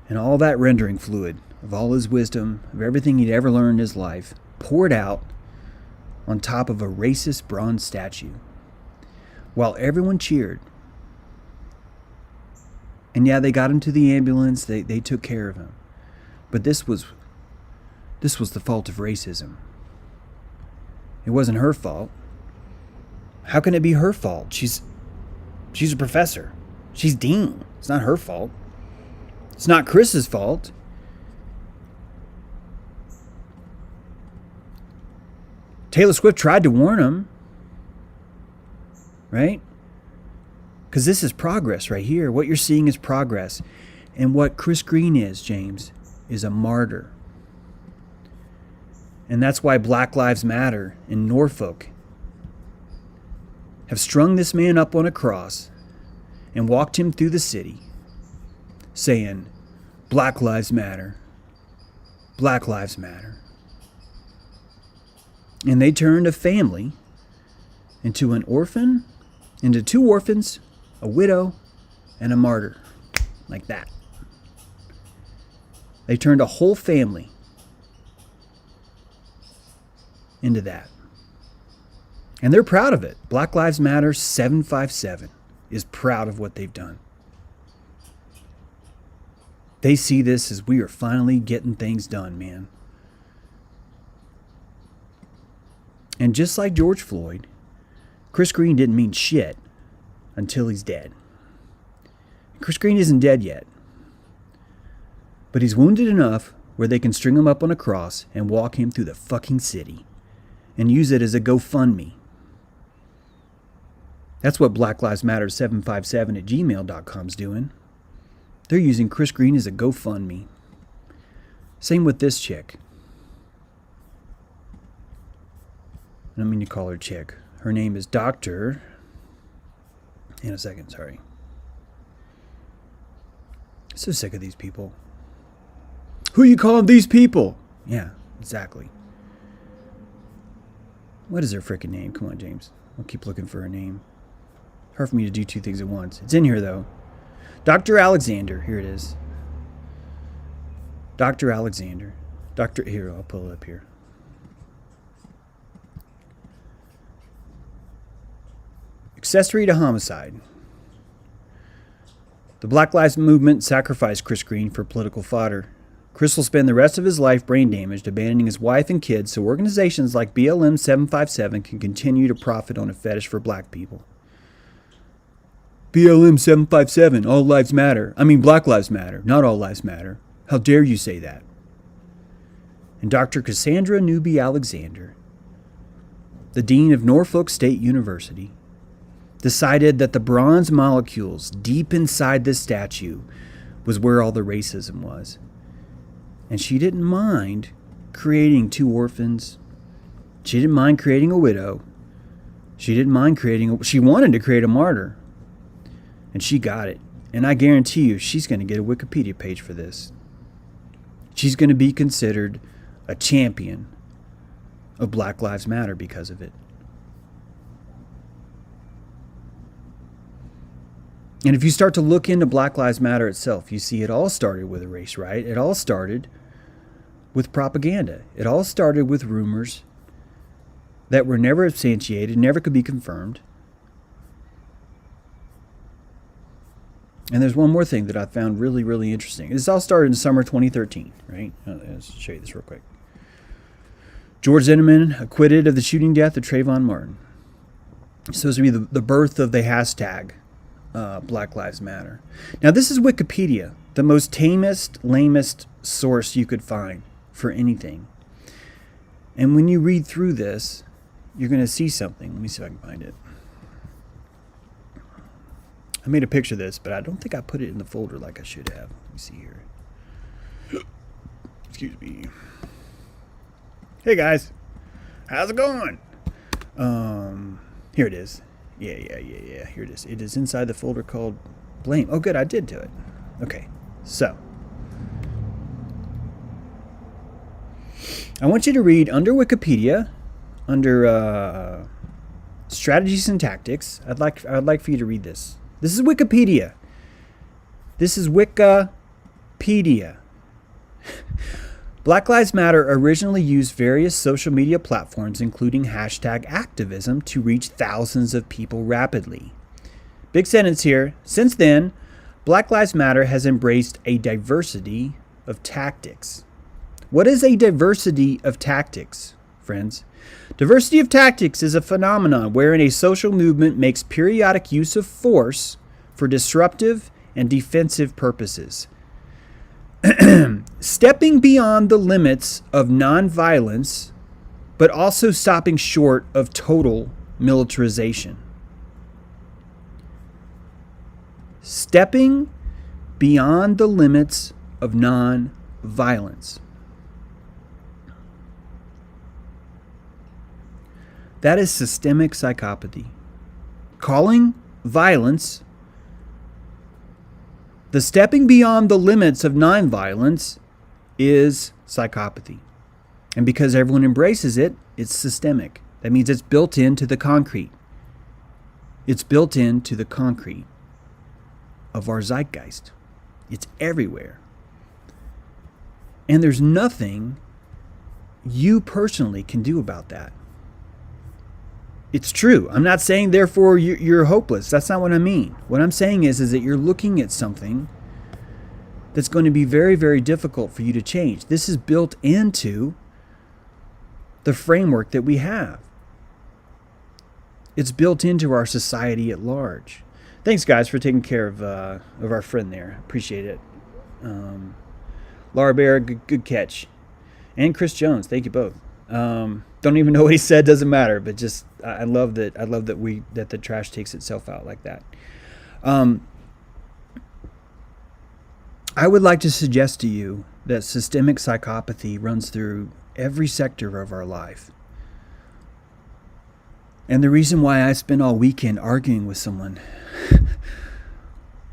And all that rendering fluid of all his wisdom, of everything he'd ever learned in his life, poured out on top of a racist bronze statue, while everyone cheered. And yeah, they got him to the ambulance, they took care of him. But this was the fault of racism. It wasn't her fault. How can it be her fault? She's a professor. She's dean. It's not her fault. It's not Chris's fault. Taylor Swift tried to warn him, right? Because this is progress right here. What you're seeing is progress. And what Chris Green is, James, is a martyr. And that's why Black Lives Matter in Norfolk have strung this man up on a cross and walked him through the city saying, Black Lives Matter. Black Lives Matter. And they turned a family into an orphan, into 2 orphans, a widow, and a martyr. Like that. They turned a whole family into that. And they're proud of it. Black Lives Matter 757 is proud of what they've done. They see this as we are finally getting things done, man. And just like George Floyd, Chris Green didn't mean shit until he's dead. Chris Green isn't dead yet. But he's wounded enough where they can string him up on a cross and walk him through the fucking city and use it as a GoFundMe. That's what Black Lives Matter 757 at gmail.com's doing. They're using Chris Green as a GoFundMe. Same with this chick. I don't mean to call her chick. Her name is Dr. In a second, sorry. So sick of these people. Who you calling these people? Yeah, exactly. What is her freaking name? Come on, James. I'll keep looking for her name. Hard for me to do 2 things at once. It's in here, though. Dr. Alexander. Here it is. Dr. Alexander. Here, I'll pull it up here. Accessory to homicide. The Black Lives Movement sacrificed Chris Green for political fodder. Chris will spend the rest of his life brain damaged, abandoning his wife and kids so organizations like BLM 757 can continue to profit on a fetish for black people. BLM 757, all lives matter. I mean, Black Lives Matter, not all lives matter. How dare you say that? And Dr. Cassandra Newby Alexander, the dean of Norfolk State University, decided that the bronze molecules deep inside this statue was where all the racism was. And she didn't mind creating 2 orphans She didn't mind creating a widow. She wanted to create a martyr. And she got it. And I guarantee you, she's going to get a Wikipedia page for this. She's going to be considered a champion of Black Lives Matter because of it. And if you start to look into Black Lives Matter itself, you see it all started with a race riot. It all started with propaganda. It all started with rumors that were never substantiated, never could be confirmed. And there's one more thing that I found really, really interesting. This all started in summer 2013, right? Let's show you this real quick. George Zimmerman acquitted of the shooting death of Trayvon Martin. It's supposed to be the birth of the hashtag Black Lives Matter. Now, this is Wikipedia, the most tamest, lamest source you could find for anything. And when you read through this, you're going to see something. Let me see if I can find it. I made a picture of this, but I don't think I put it in the folder like I should have. Let me see here. Excuse me. Hey guys, how's it going? Here it is. Yeah. Here it is. It is inside the folder called Blame. Oh, good. I did do it. Okay. So, I want you to read under Wikipedia, under strategies and tactics. I'd like for you to read this. This is Wikipedia. This is Wikipedia. Black Lives Matter originally used various social media platforms, including hashtag activism, to reach thousands of people rapidly. Big sentence here. Since then, Black Lives Matter has embraced a diversity of tactics. What is a diversity of tactics, friends? Diversity of tactics is a phenomenon wherein a social movement makes periodic use of force for disruptive and defensive purposes. Stepping beyond the limits of nonviolence, but also stopping short of total militarization. Stepping beyond the limits of nonviolence. That is systemic psychopathy. Calling violence the stepping beyond the limits of nonviolence is psychopathy. And because everyone embraces it, it's systemic. That means it's built into the concrete. It's built into the concrete of our zeitgeist. It's everywhere. And there's nothing you personally can do about that. It's true. I'm not saying, therefore, you're hopeless. That's not what I mean. What I'm saying is that you're looking at something that's going to be very, very difficult for you to change. This is built into the framework that we have. It's built into our society at large. Thanks, guys, for taking care of our friend there. Appreciate it. Laura Bear, good catch. And Chris Jones, thank you both. Don't even know what he said, doesn't matter, but just I love that the trash takes itself out like that. I would like to suggest to you that systemic psychopathy runs through every sector of our life. And the reason why I spent all weekend arguing with someone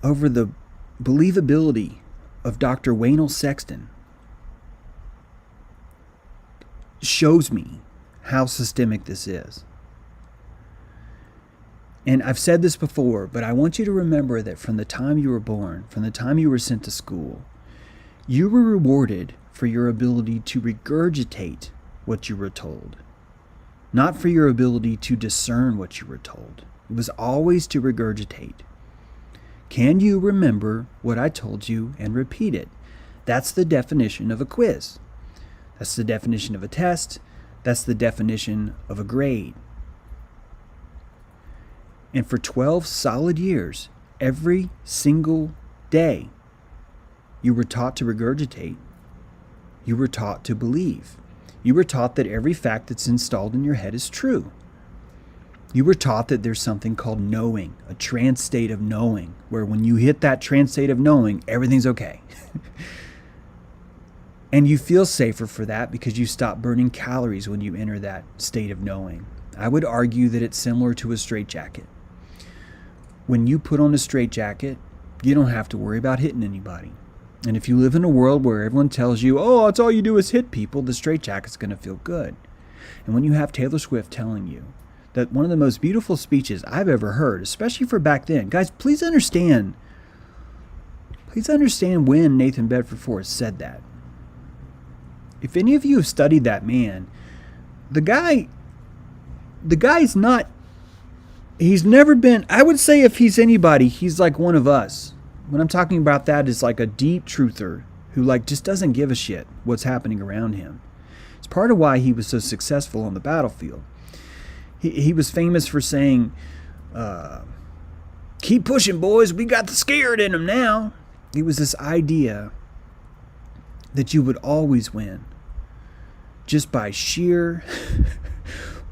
over the believability of Dr. Waynell Sexton shows me how systemic this is. And I've said this before, but I want you to remember that from the time you were born, from the time you were sent to school, you were rewarded for your ability to regurgitate what you were told, not for your ability to discern what you were told. It was always to regurgitate. Can you remember what I told you and repeat it? That's the definition of a quiz. That's the definition of a test. That's the definition of a grade. And for 12 solid years, every single day, you were taught to regurgitate. You were taught to believe. You were taught that every fact that's installed in your head is true. You were taught that there's something called knowing, a trance state of knowing, where when you hit that trance state of knowing, everything's okay. And you feel safer for that because you stop burning calories when you enter that state of knowing. I would argue that it's similar to a straitjacket. When you put on a straitjacket, you don't have to worry about hitting anybody. And if you live in a world where everyone tells you, oh, it's all you do is hit people, the straitjacket's going to feel good. And when you have Taylor Swift telling you that one of the most beautiful speeches I've ever heard, especially for back then, guys, please understand when Nathan Bedford Forrest said that. If any of you have studied that man, the guy's not, he's never been, I would say if he's anybody, he's like one of us. What I'm talking about that is like a deep truther who like just doesn't give a shit what's happening around him. It's part of why he was so successful on the battlefield. He was famous for saying, keep pushing, boys, we got the scared in them now. It was this idea that you would always win just by sheer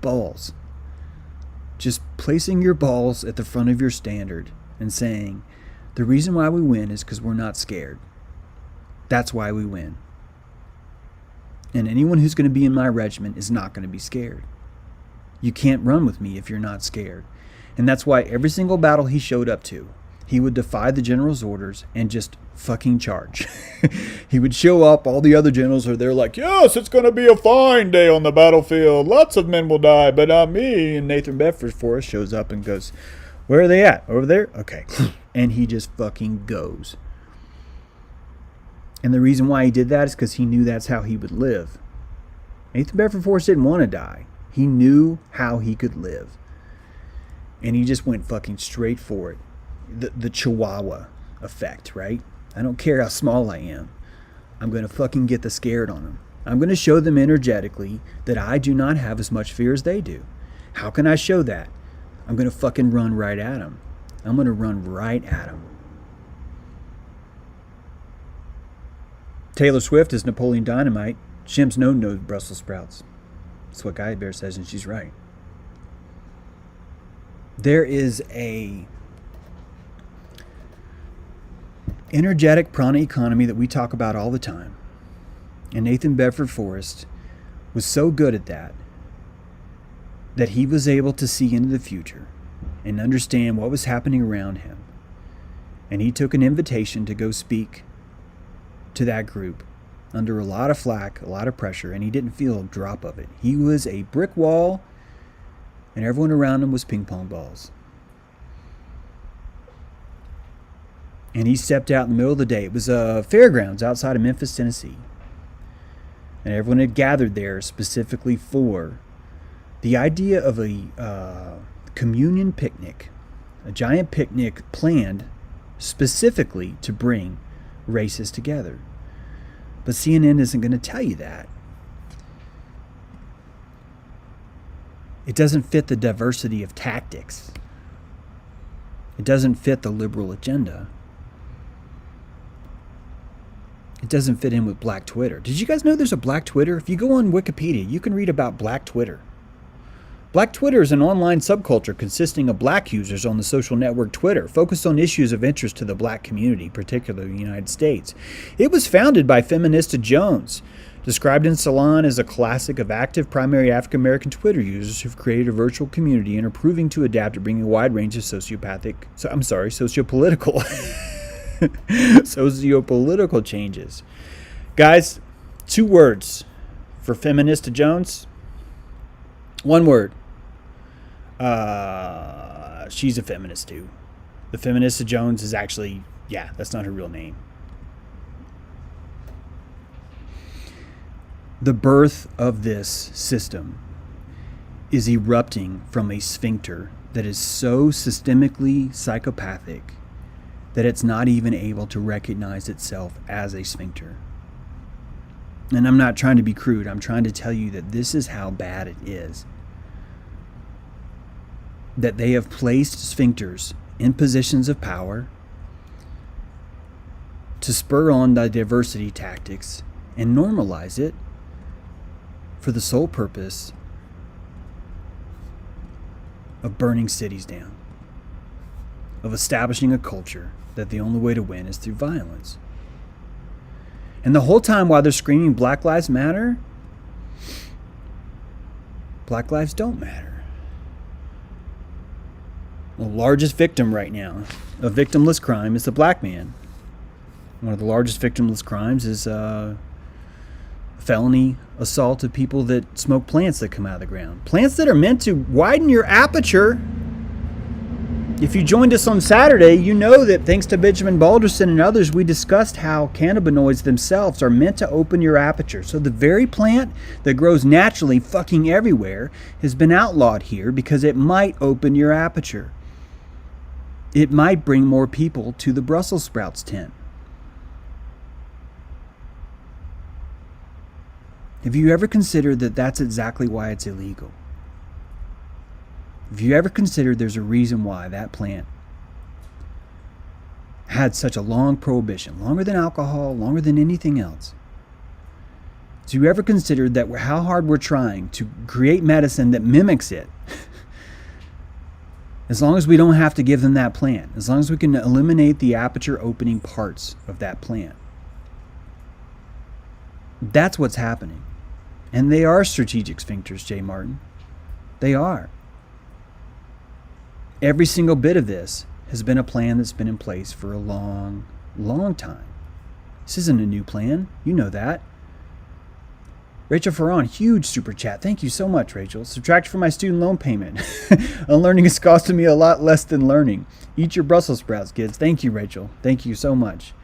balls. Just placing your balls at the front of your standard and saying, the reason why we win is because we're not scared. That's why we win. And anyone who's going to be in my regiment is not going to be scared. You can't run with me if you're not scared. And that's why every single battle he showed up to, he would defy the general's orders and just fucking charge. He would show up, all the other generals are there like, yes, it's going to be a fine day on the battlefield. Lots of men will die, but not me. And Nathan Bedford Forrest shows up and goes, where are they at? Over there? Okay. And he just fucking goes. And the reason why he did that is because he knew that's how he would live. Nathan Bedford Forrest didn't want to die. He knew how he could live. And he just went fucking straight for it. The Chihuahua effect, right? I don't care how small I am. I'm going to fucking get the scared on them. I'm going to show them energetically that I do not have as much fear as they do. How can I show that? I'm going to fucking run right at them. I'm going to run right at them. Taylor Swift is Napoleon Dynamite. Shim's no Brussels sprouts. That's what Guy Bear says, and she's right. There is a energetic prana economy that we talk about all the time. And Nathan Bedford Forrest was so good at that he was able to see into the future and understand what was happening around him. And he took an invitation to go speak to that group under a lot of flack, a lot of pressure, and he didn't feel a drop of it. He was a brick wall, and everyone around him was ping pong balls. And he stepped out in the middle of the day. It was fairgrounds outside of Memphis, Tennessee. And everyone had gathered there specifically for the idea of a communion picnic. A giant picnic planned specifically to bring races together. But CNN isn't going to tell you that. It doesn't fit the diversity of tactics. It doesn't fit the liberal agenda. It doesn't fit in with Black Twitter. Did you guys know there's a Black Twitter? If you go on Wikipedia, you can read about Black Twitter. Black Twitter is an online subculture consisting of black users on the social network Twitter, focused on issues of interest to the black community, particularly the United States. It was founded by Feminista Jones, described in Salon as a classic of active primary African-American Twitter users who've created a virtual community and are proving to adapt to bringing a wide range of sociopolitical sociopolitical changes. Guys, 2 words for Feminista Jones. 1 word. She's a feminist too. The Feminista Jones is actually, that's not her real name. The birth of this system is erupting from a sphincter that is so systemically psychopathic that it's not even able to recognize itself as a sphincter. And I'm not trying to be crude. I'm trying to tell you that this is how bad it is. That they have placed sphincters in positions of power to spur on the diversity tactics and normalize it for the sole purpose of burning cities down, of establishing a culture that the only way to win is through violence. And the whole time while they're screaming Black Lives Matter, Black lives don't matter. The largest victim right now of victimless crime is the black man. One of the largest victimless crimes is felony assault of people that smoke plants that come out of the ground. Plants that are meant to widen your aperture. If you joined us on Saturday, you know that thanks to Benjamin Balderson and others, we discussed how cannabinoids themselves are meant to open your aperture. So the very plant that grows naturally fucking everywhere has been outlawed here because it might open your aperture. It might bring more people to the Brussels sprouts tent. Have you ever considered that that's exactly why it's illegal? Have you ever considered there's a reason why that plant had such a long prohibition, longer than alcohol, longer than anything else? Have you ever considered that how hard we're trying to create medicine that mimics it? As long as we don't have to give them that plant, as long as we can eliminate the aperture opening parts of that plant. That's what's happening. And they are strategic sphincters, Jay Martin. They are. Every single bit of this has been a plan that's been in place for a long, long time. This isn't a new plan. You know that. Rachel Ferron, huge super chat. Thank you so much, Rachel. Subtract from my student loan payment. Unlearning is costing me a lot less than learning. Eat your Brussels sprouts, kids. Thank you, Rachel. Thank you so much.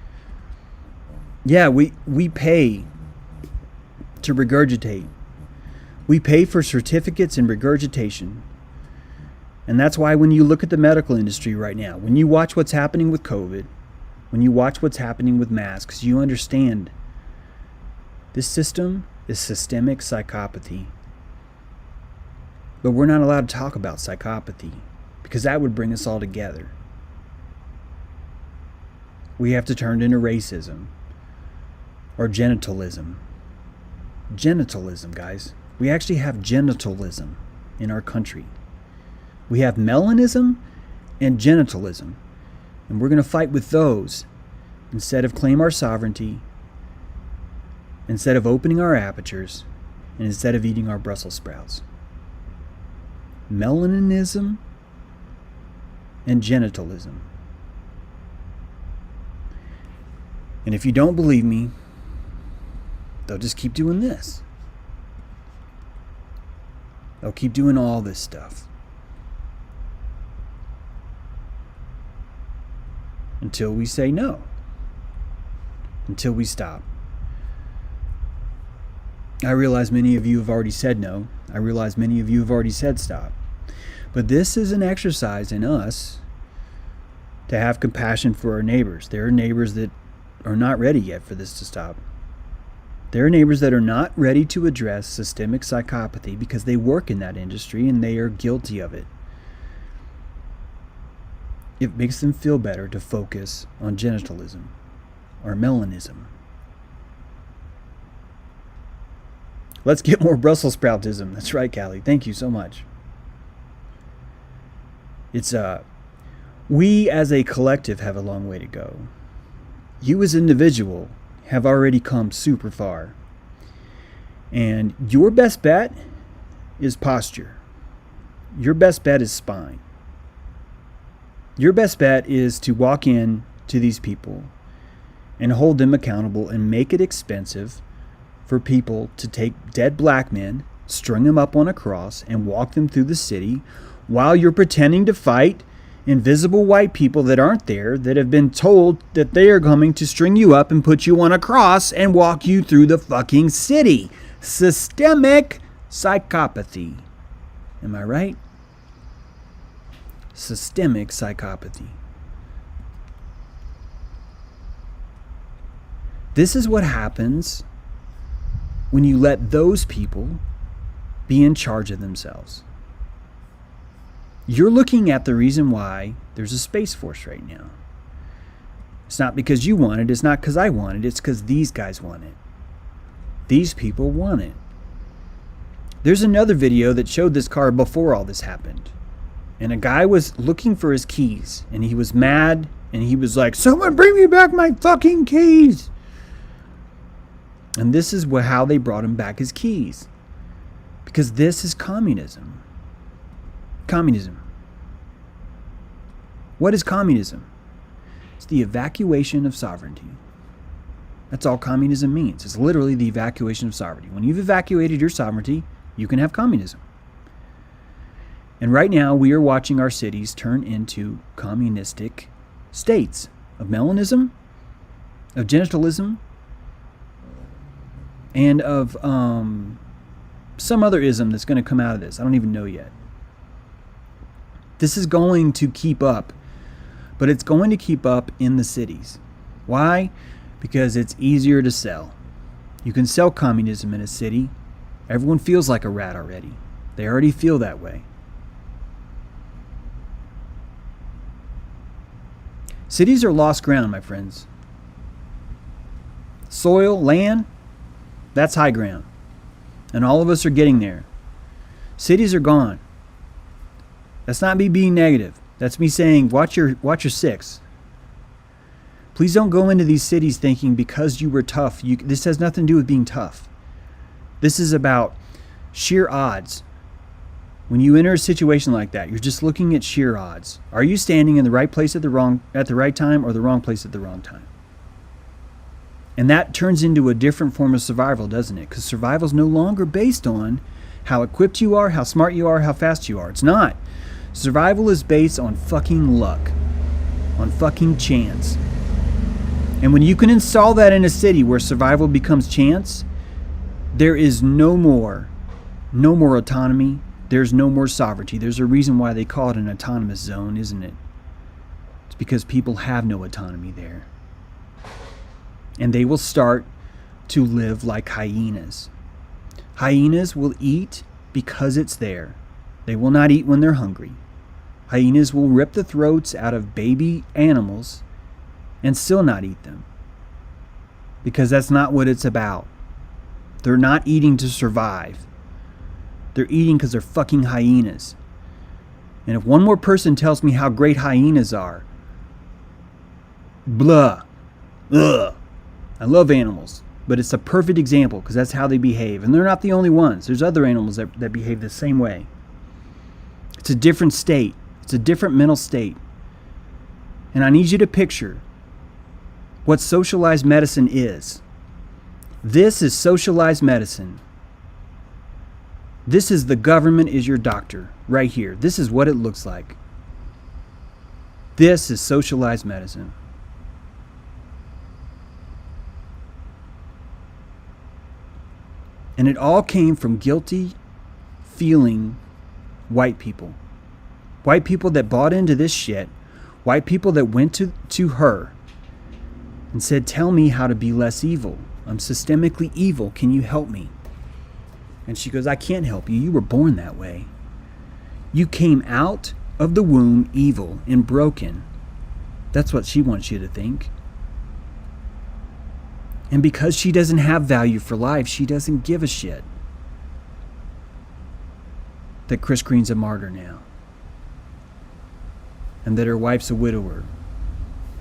Yeah, we pay to regurgitate. We pay for certificates in regurgitation. And that's why when you look at the medical industry right now, when you watch what's happening with COVID, when you watch what's happening with masks, you understand this system is systemic psychopathy. But we're not allowed to talk about psychopathy because that would bring us all together. We have to turn it into racism or genitalism. Genitalism, guys. We actually have genitalism in our country. We have melanism and genitalism. And we're going to fight with those instead of claim our sovereignty, instead of opening our apertures, and instead of eating our Brussels sprouts. Melanism and genitalism. And if you don't believe me, they'll just keep doing this. They'll keep doing all this stuff. Until we say no. Until we stop. I realize many of you have already said no. I realize many of you have already said stop. But this is an exercise in us to have compassion for our neighbors. There are neighbors that are not ready yet for this to stop. There are neighbors that are not ready to address systemic psychopathy because they work in that industry and they are guilty of it. It makes them feel better to focus on genitalism or melanism. Let's get more Brussels sproutism. That's right, Callie. Thank you so much. It's we as a collective have a long way to go. You as an individual have already come super far. And your best bet is posture. Your best bet is spine. Your best bet is to walk in to these people and hold them accountable and make it expensive for people to take dead black men, string them up on a cross, and walk them through the city while you're pretending to fight invisible white people that aren't there, that have been told that they are coming to string you up and put you on a cross and walk you through the fucking city. Systemic psychopathy. Am I right? Systemic psychopathy. This is what happens when you let those people be in charge of themselves. You're looking at the reason why there's a Space Force right now. It's not because you want it. It's not because I want it. It's because these guys want it. These people want it. There's another video that showed this car before all this happened. And a guy was looking for his keys. And he was mad. And he was like, someone bring me back my fucking keys. And this is how they brought him back his keys. Because this is communism. Communism. What is communism? It's the evacuation of sovereignty. That's all communism means. It's literally the evacuation of sovereignty. When you've evacuated your sovereignty, you can have communism. And right now, we are watching our cities turn into communistic states of melanism, of genitalism, and of some other ism that's going to come out of this. I don't even know yet. This is going to keep up, but it's going to keep up in the cities. Why? Because it's easier to sell. You can sell communism in a city. Everyone feels like a rat already. They already feel that way. Cities are lost ground, my friends. Soil, land, that's high ground. And all of us are getting there. Cities are gone. That's not me being negative. That's me saying, watch your six. Please don't go into these cities thinking because you were tough. This has nothing to do with being tough. This is about sheer odds. When you enter a situation like that, you're just looking at sheer odds. Are you standing in the right place at the right time, or the wrong place at the wrong time? And that turns into a different form of survival, doesn't it? Because survival is no longer based on how equipped you are, how smart you are, how fast you are. It's not. Survival is based on fucking luck, on fucking chance. And when you can install that in a city where survival becomes chance, there is no more autonomy. There's no more sovereignty. There's a reason why they call it an autonomous zone, isn't it? It's because people have no autonomy there. And they will start to live like hyenas. Hyenas will eat because it's there. They will not eat when they're hungry. Hyenas will rip the throats out of baby animals and still not eat them. Because that's not what it's about. They're not eating to survive. They're eating because they're fucking hyenas. And if one more person tells me how great hyenas are, blah, ugh. I love animals, but it's a perfect example because that's how they behave. And they're not the only ones. There's other animals that behave the same way. It's a different state. It's a different mental state. And I need you to picture what socialized medicine is. This is socialized medicine. This is the government is your doctor right here. This is what it looks like. This is socialized medicine. And it all came from guilty feeling white people. White people that bought into this shit. White people that went to her and said, tell me how to be less evil. I'm systemically evil. Can you help me? And she goes, I can't help you. You were born that way. You came out of the womb evil and broken. That's what she wants you to think. And because she doesn't have value for life, she doesn't give a shit that Chris Green's a martyr now. And that her wife's a widower.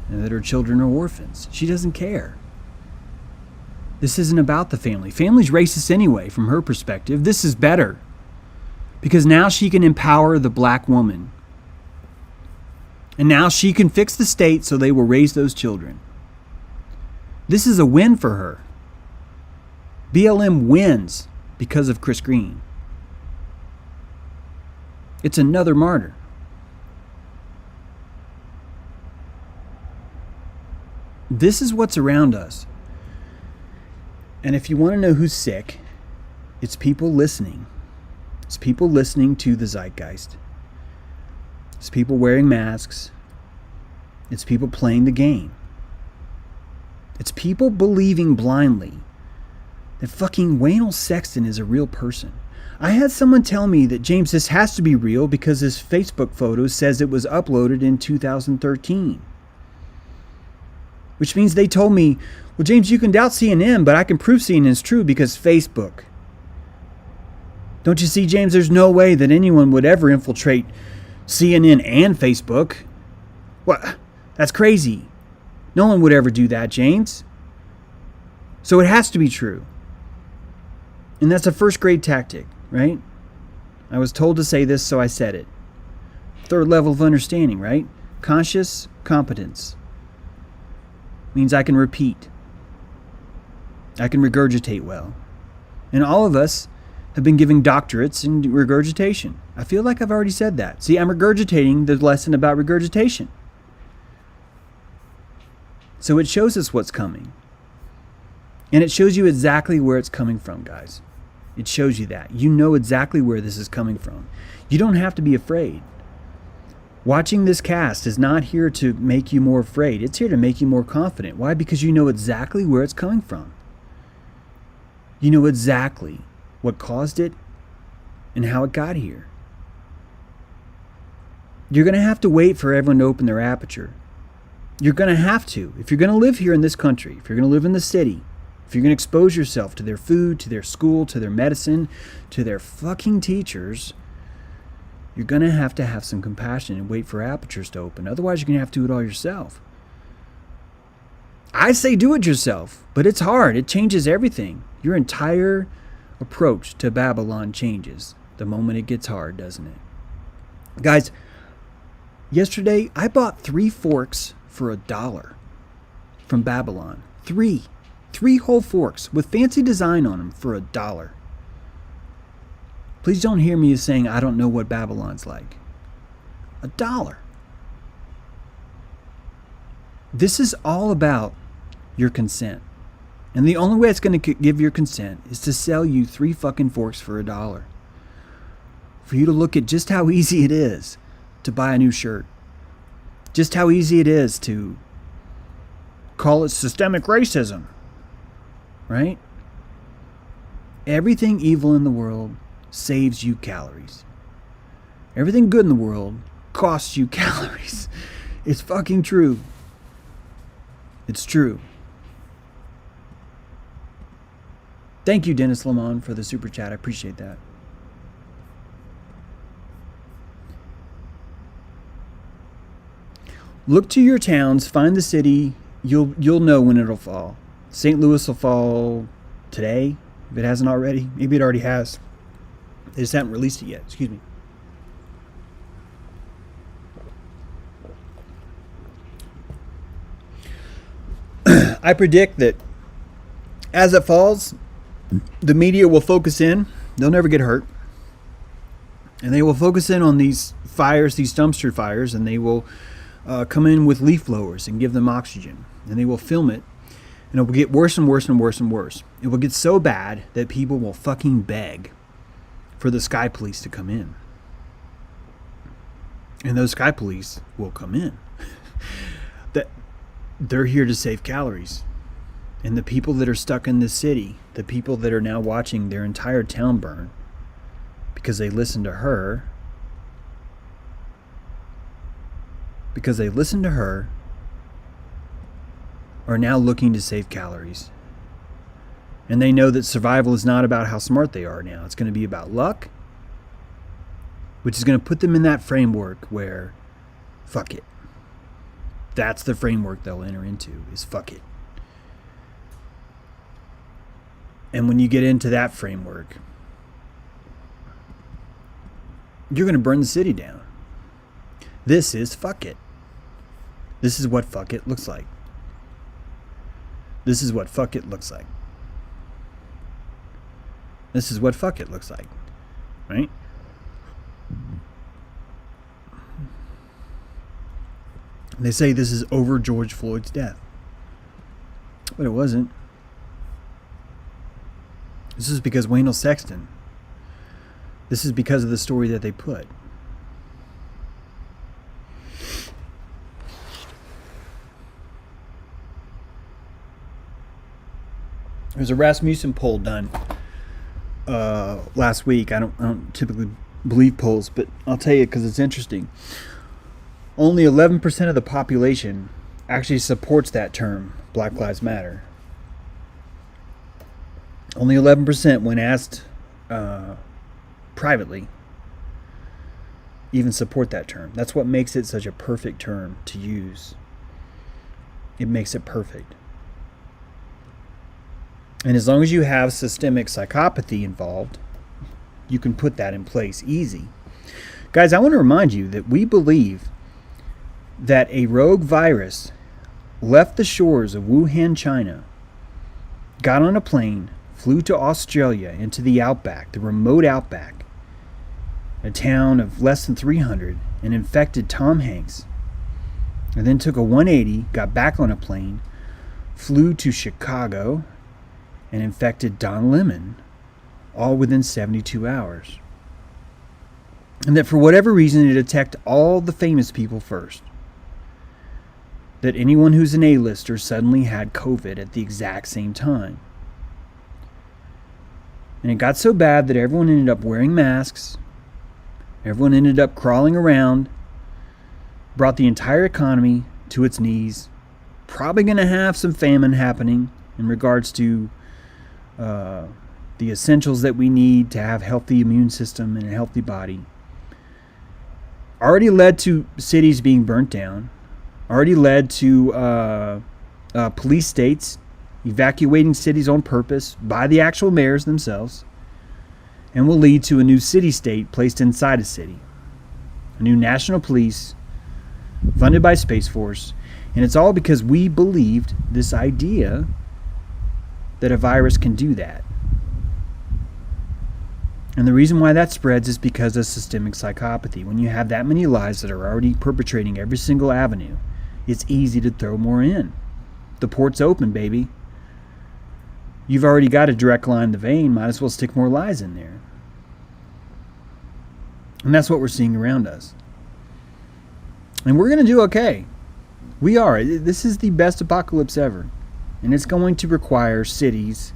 And that her children are orphans. She doesn't care. This isn't about the family. Family's racist anyway, from her perspective. This is better. Because now she can empower the black woman. And now she can fix the state so they will raise those children. This is a win for her. BLM wins because of Chris Green. It's another martyr. This is what's around us. And if you want to know who's sick, it's people listening. It's people listening to the Zeitgeist. It's people wearing masks. It's people playing the game. It's people believing blindly that fucking Waynell Sexton is a real person. I had someone tell me that, James, this has to be real because his Facebook photo says it was uploaded in 2013. Which means they told me, well, James, you can doubt CNN, but I can prove CNN is true because Facebook. Don't you see, James, there's no way that anyone would ever infiltrate CNN and Facebook. What? That's crazy. No one would ever do that, James. So it has to be true. And that's a first grade tactic, right? I was told to say this, so I said it. Third level of understanding, right? Conscious competence. Means I can repeat. I can regurgitate well. And all of us have been given doctorates in regurgitation. I feel like I've already said that. See, I'm regurgitating the lesson about regurgitation. So it shows us what's coming. And it shows you exactly where it's coming from, guys. It shows you that. You know exactly where this is coming from. You don't have to be afraid. Watching this cast is not here to make you more afraid. It's here to make you more confident. Why? Because you know exactly where it's coming from. You know exactly what caused it and how it got here. You're going to have to wait for everyone to open their aperture. You're going to have to. If you're going to live here in this country, if you're going to live in the city, if you're going to expose yourself to their food, to their school, to their medicine, to their fucking teachers, you're going to have some compassion and wait for apertures to open. Otherwise, you're going to have to do it all yourself. I say do it yourself, but it's hard. It changes everything. Your entire approach to Babylon changes the moment it gets hard, doesn't it? Guys, yesterday I bought 3 forks for $1 from Babylon. 3 whole forks with fancy design on them for $1. Please don't hear me as saying I don't know what Babylon's like. $1. This is all about your consent. And the only way it's going to give your consent is to sell you 3 fucking forks for $1. For you to look at just how easy it is to buy a new shirt. Just how easy it is to call it systemic racism. Right? Everything evil in the world saves you calories. Everything good in the world costs you calories. It's fucking true. It's true. Thank you, Dennis Lamont, for the super chat. I appreciate that. Look to your towns, find the city. You'll know when it'll fall. St. Louis will fall today, if it hasn't already. Maybe it already has. They just haven't released it yet. Excuse me. I predict that as it falls, the media will focus in. They'll never get hurt. And they will focus in on these fires, these dumpster fires, and they will come in with leaf blowers and give them oxygen. And they will film it. And it will get worse and worse and worse and worse. It will get so bad that people will fucking beg for the sky police to come in. And those sky police will come in. That they're here to save calories. And the people that are stuck in this city, the people that are now watching their entire town burn because they listened to her, are now looking to save calories. And they know that survival is not about how smart they are now. It's going to be about luck, which is going to put them in that framework where, fuck it. That's the framework they'll enter into, is fuck it. And when you get into that framework, you're going to burn the city down. This is fuck it. This is what fuck it looks like. This is what fuck it looks like. This is what fuck it looks like. Right? They say this is over George Floyd's death. But it wasn't. This is because Waynell Sexton. This is because of the story that they put. There's a Rasmussen poll done last week. I don't typically believe polls, but I'll tell you because it's interesting. Only 11% of the population actually supports that term, Black Lives Matter. Only 11% when asked privately even support that term. That's what makes it such a perfect term to use. It makes it perfect. And as long as you have systemic psychopathy involved, you can put that in place easy. Guys, I want to remind you that we believe that a rogue virus left the shores of Wuhan, China, got on a plane, flew to Australia into the outback, the remote outback, a town of less than 300, and infected Tom Hanks, and then took a 180, got back on a plane, flew to Chicago, and infected Don Lemon, all within 72 hours. And that for whatever reason, it attacked all the famous people first. That anyone who's an A-lister suddenly had COVID at the exact same time. And it got so bad that everyone ended up wearing masks. Everyone ended up crawling around. Brought the entire economy to its knees. Probably going to have some famine happening in regards to the essentials that we need to have a healthy immune system and a healthy body. Already led to cities being burnt down. Already led to police states evacuating cities on purpose by the actual mayors themselves, and will lead to a new city-state placed inside a city. A new national police funded by Space Force, and it's all because we believed this idea that a virus can do that. And the reason why that spreads is because of systemic psychopathy. When you have that many lies that are already perpetrating every single avenue, it's easy to throw more in. The port's open, baby. You've already got a direct line in the vein, might as well stick more lies in there. And that's what we're seeing around us. And we're going to do okay. We are. This is the best apocalypse ever. And it's going to require cities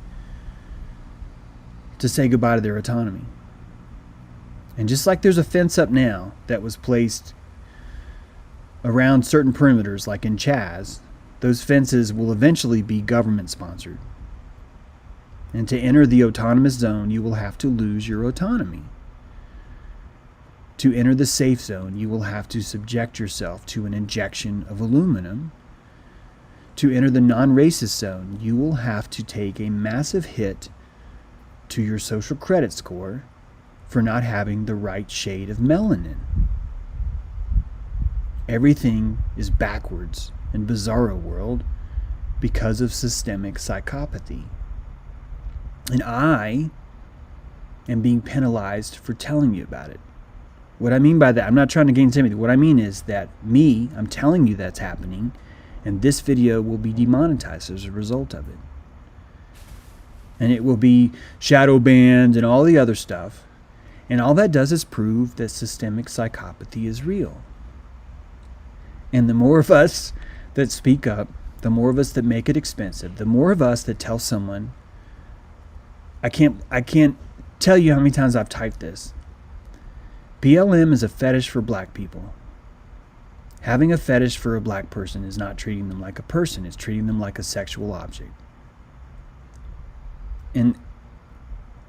to say goodbye to their autonomy. And just like there's a fence up now that was placed around certain perimeters, like in Chaz, those fences will eventually be government sponsored. And to enter the autonomous zone, you will have to lose your autonomy. To enter the safe zone, you will have to subject yourself to an injection of aluminum. To enter the non-racist zone, you will have to take a massive hit to your social credit score for not having the right shade of melanin. Everything is backwards in Bizarro World because of systemic psychopathy. And I am being penalized for telling you about it. What I mean by that, I'm not trying to gain sympathy. What I mean is that I'm telling you that's happening, and this video will be demonetized as a result of it. And it will be shadow banned and all the other stuff. And all that does is prove that systemic psychopathy is real. And the more of us that speak up, the more of us that make it expensive, the more of us that tell someone, I can't tell you how many times I've typed this. BLM is a fetish for black people. Having a fetish for a black person is not treating them like a person, it's treating them like a sexual object. And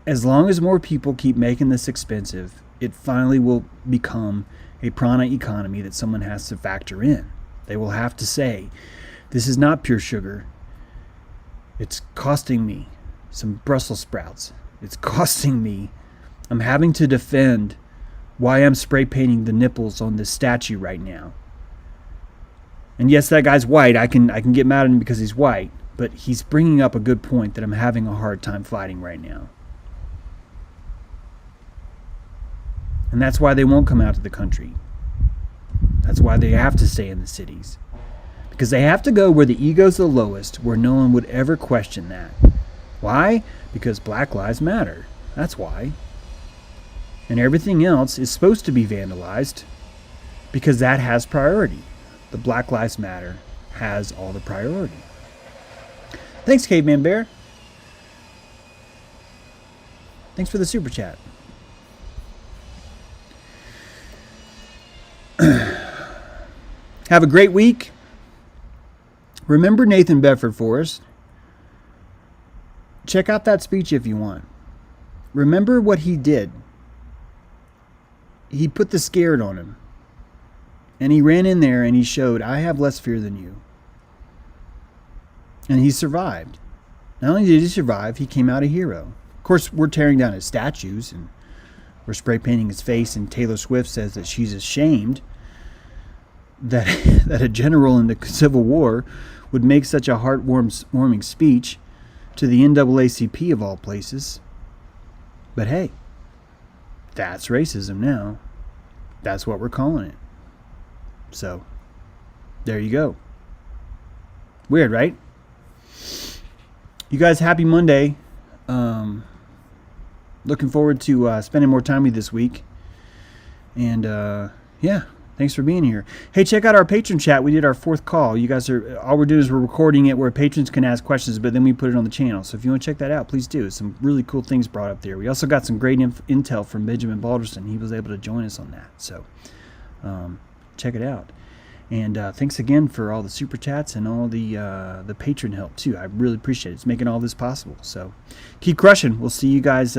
as long as more people keep making this expensive, it finally will become a prana economy that someone has to factor in. They will have to say, this is not pure sugar. It's costing me some Brussels sprouts. It's costing me. I'm having to defend why I'm spray painting the nipples on this statue right now. And yes, that guy's white. I can get mad at him because he's white, but he's bringing up a good point that I'm having a hard time fighting right now. And that's why they won't come out to the country. That's why they have to stay in the cities. Because they have to go where the ego's the lowest, where no one would ever question that. Why? Because Black Lives Matter. That's why. And everything else is supposed to be vandalized because that has priority. The Black Lives Matter has all the priority. Thanks, Caveman Bear. Thanks for the super chat. Have a great week. Remember Nathan Bedford Forrest. Check out that speech if you want. Remember what he did. He put the scared on him. And he ran in there and he showed, I have less fear than you. And he survived. Not only did he survive, he came out a hero. Of course, we're tearing down his statues and we're spray painting his face, and Taylor Swift says that she's ashamed that that a general in the Civil War would make such a heartwarming speech to the NAACP of all places. But hey, that's racism now. That's what we're calling it. So, there you go. Weird, right? You guys, happy Monday. Looking forward to spending more time with you this week. And, yeah, thanks for being here. Hey, check out our patron chat. We did our 4th call. You guys all we're doing is we're recording it where patrons can ask questions, but then we put it on the channel. So if you want to check that out, please do. Some really cool things brought up there. We also got some great intel from Benjamin Balderson. He was able to join us on that. So check it out. And thanks again for all the super chats and all the patron help too. I really appreciate it. It's making all this possible. So keep crushing. We'll see you guys.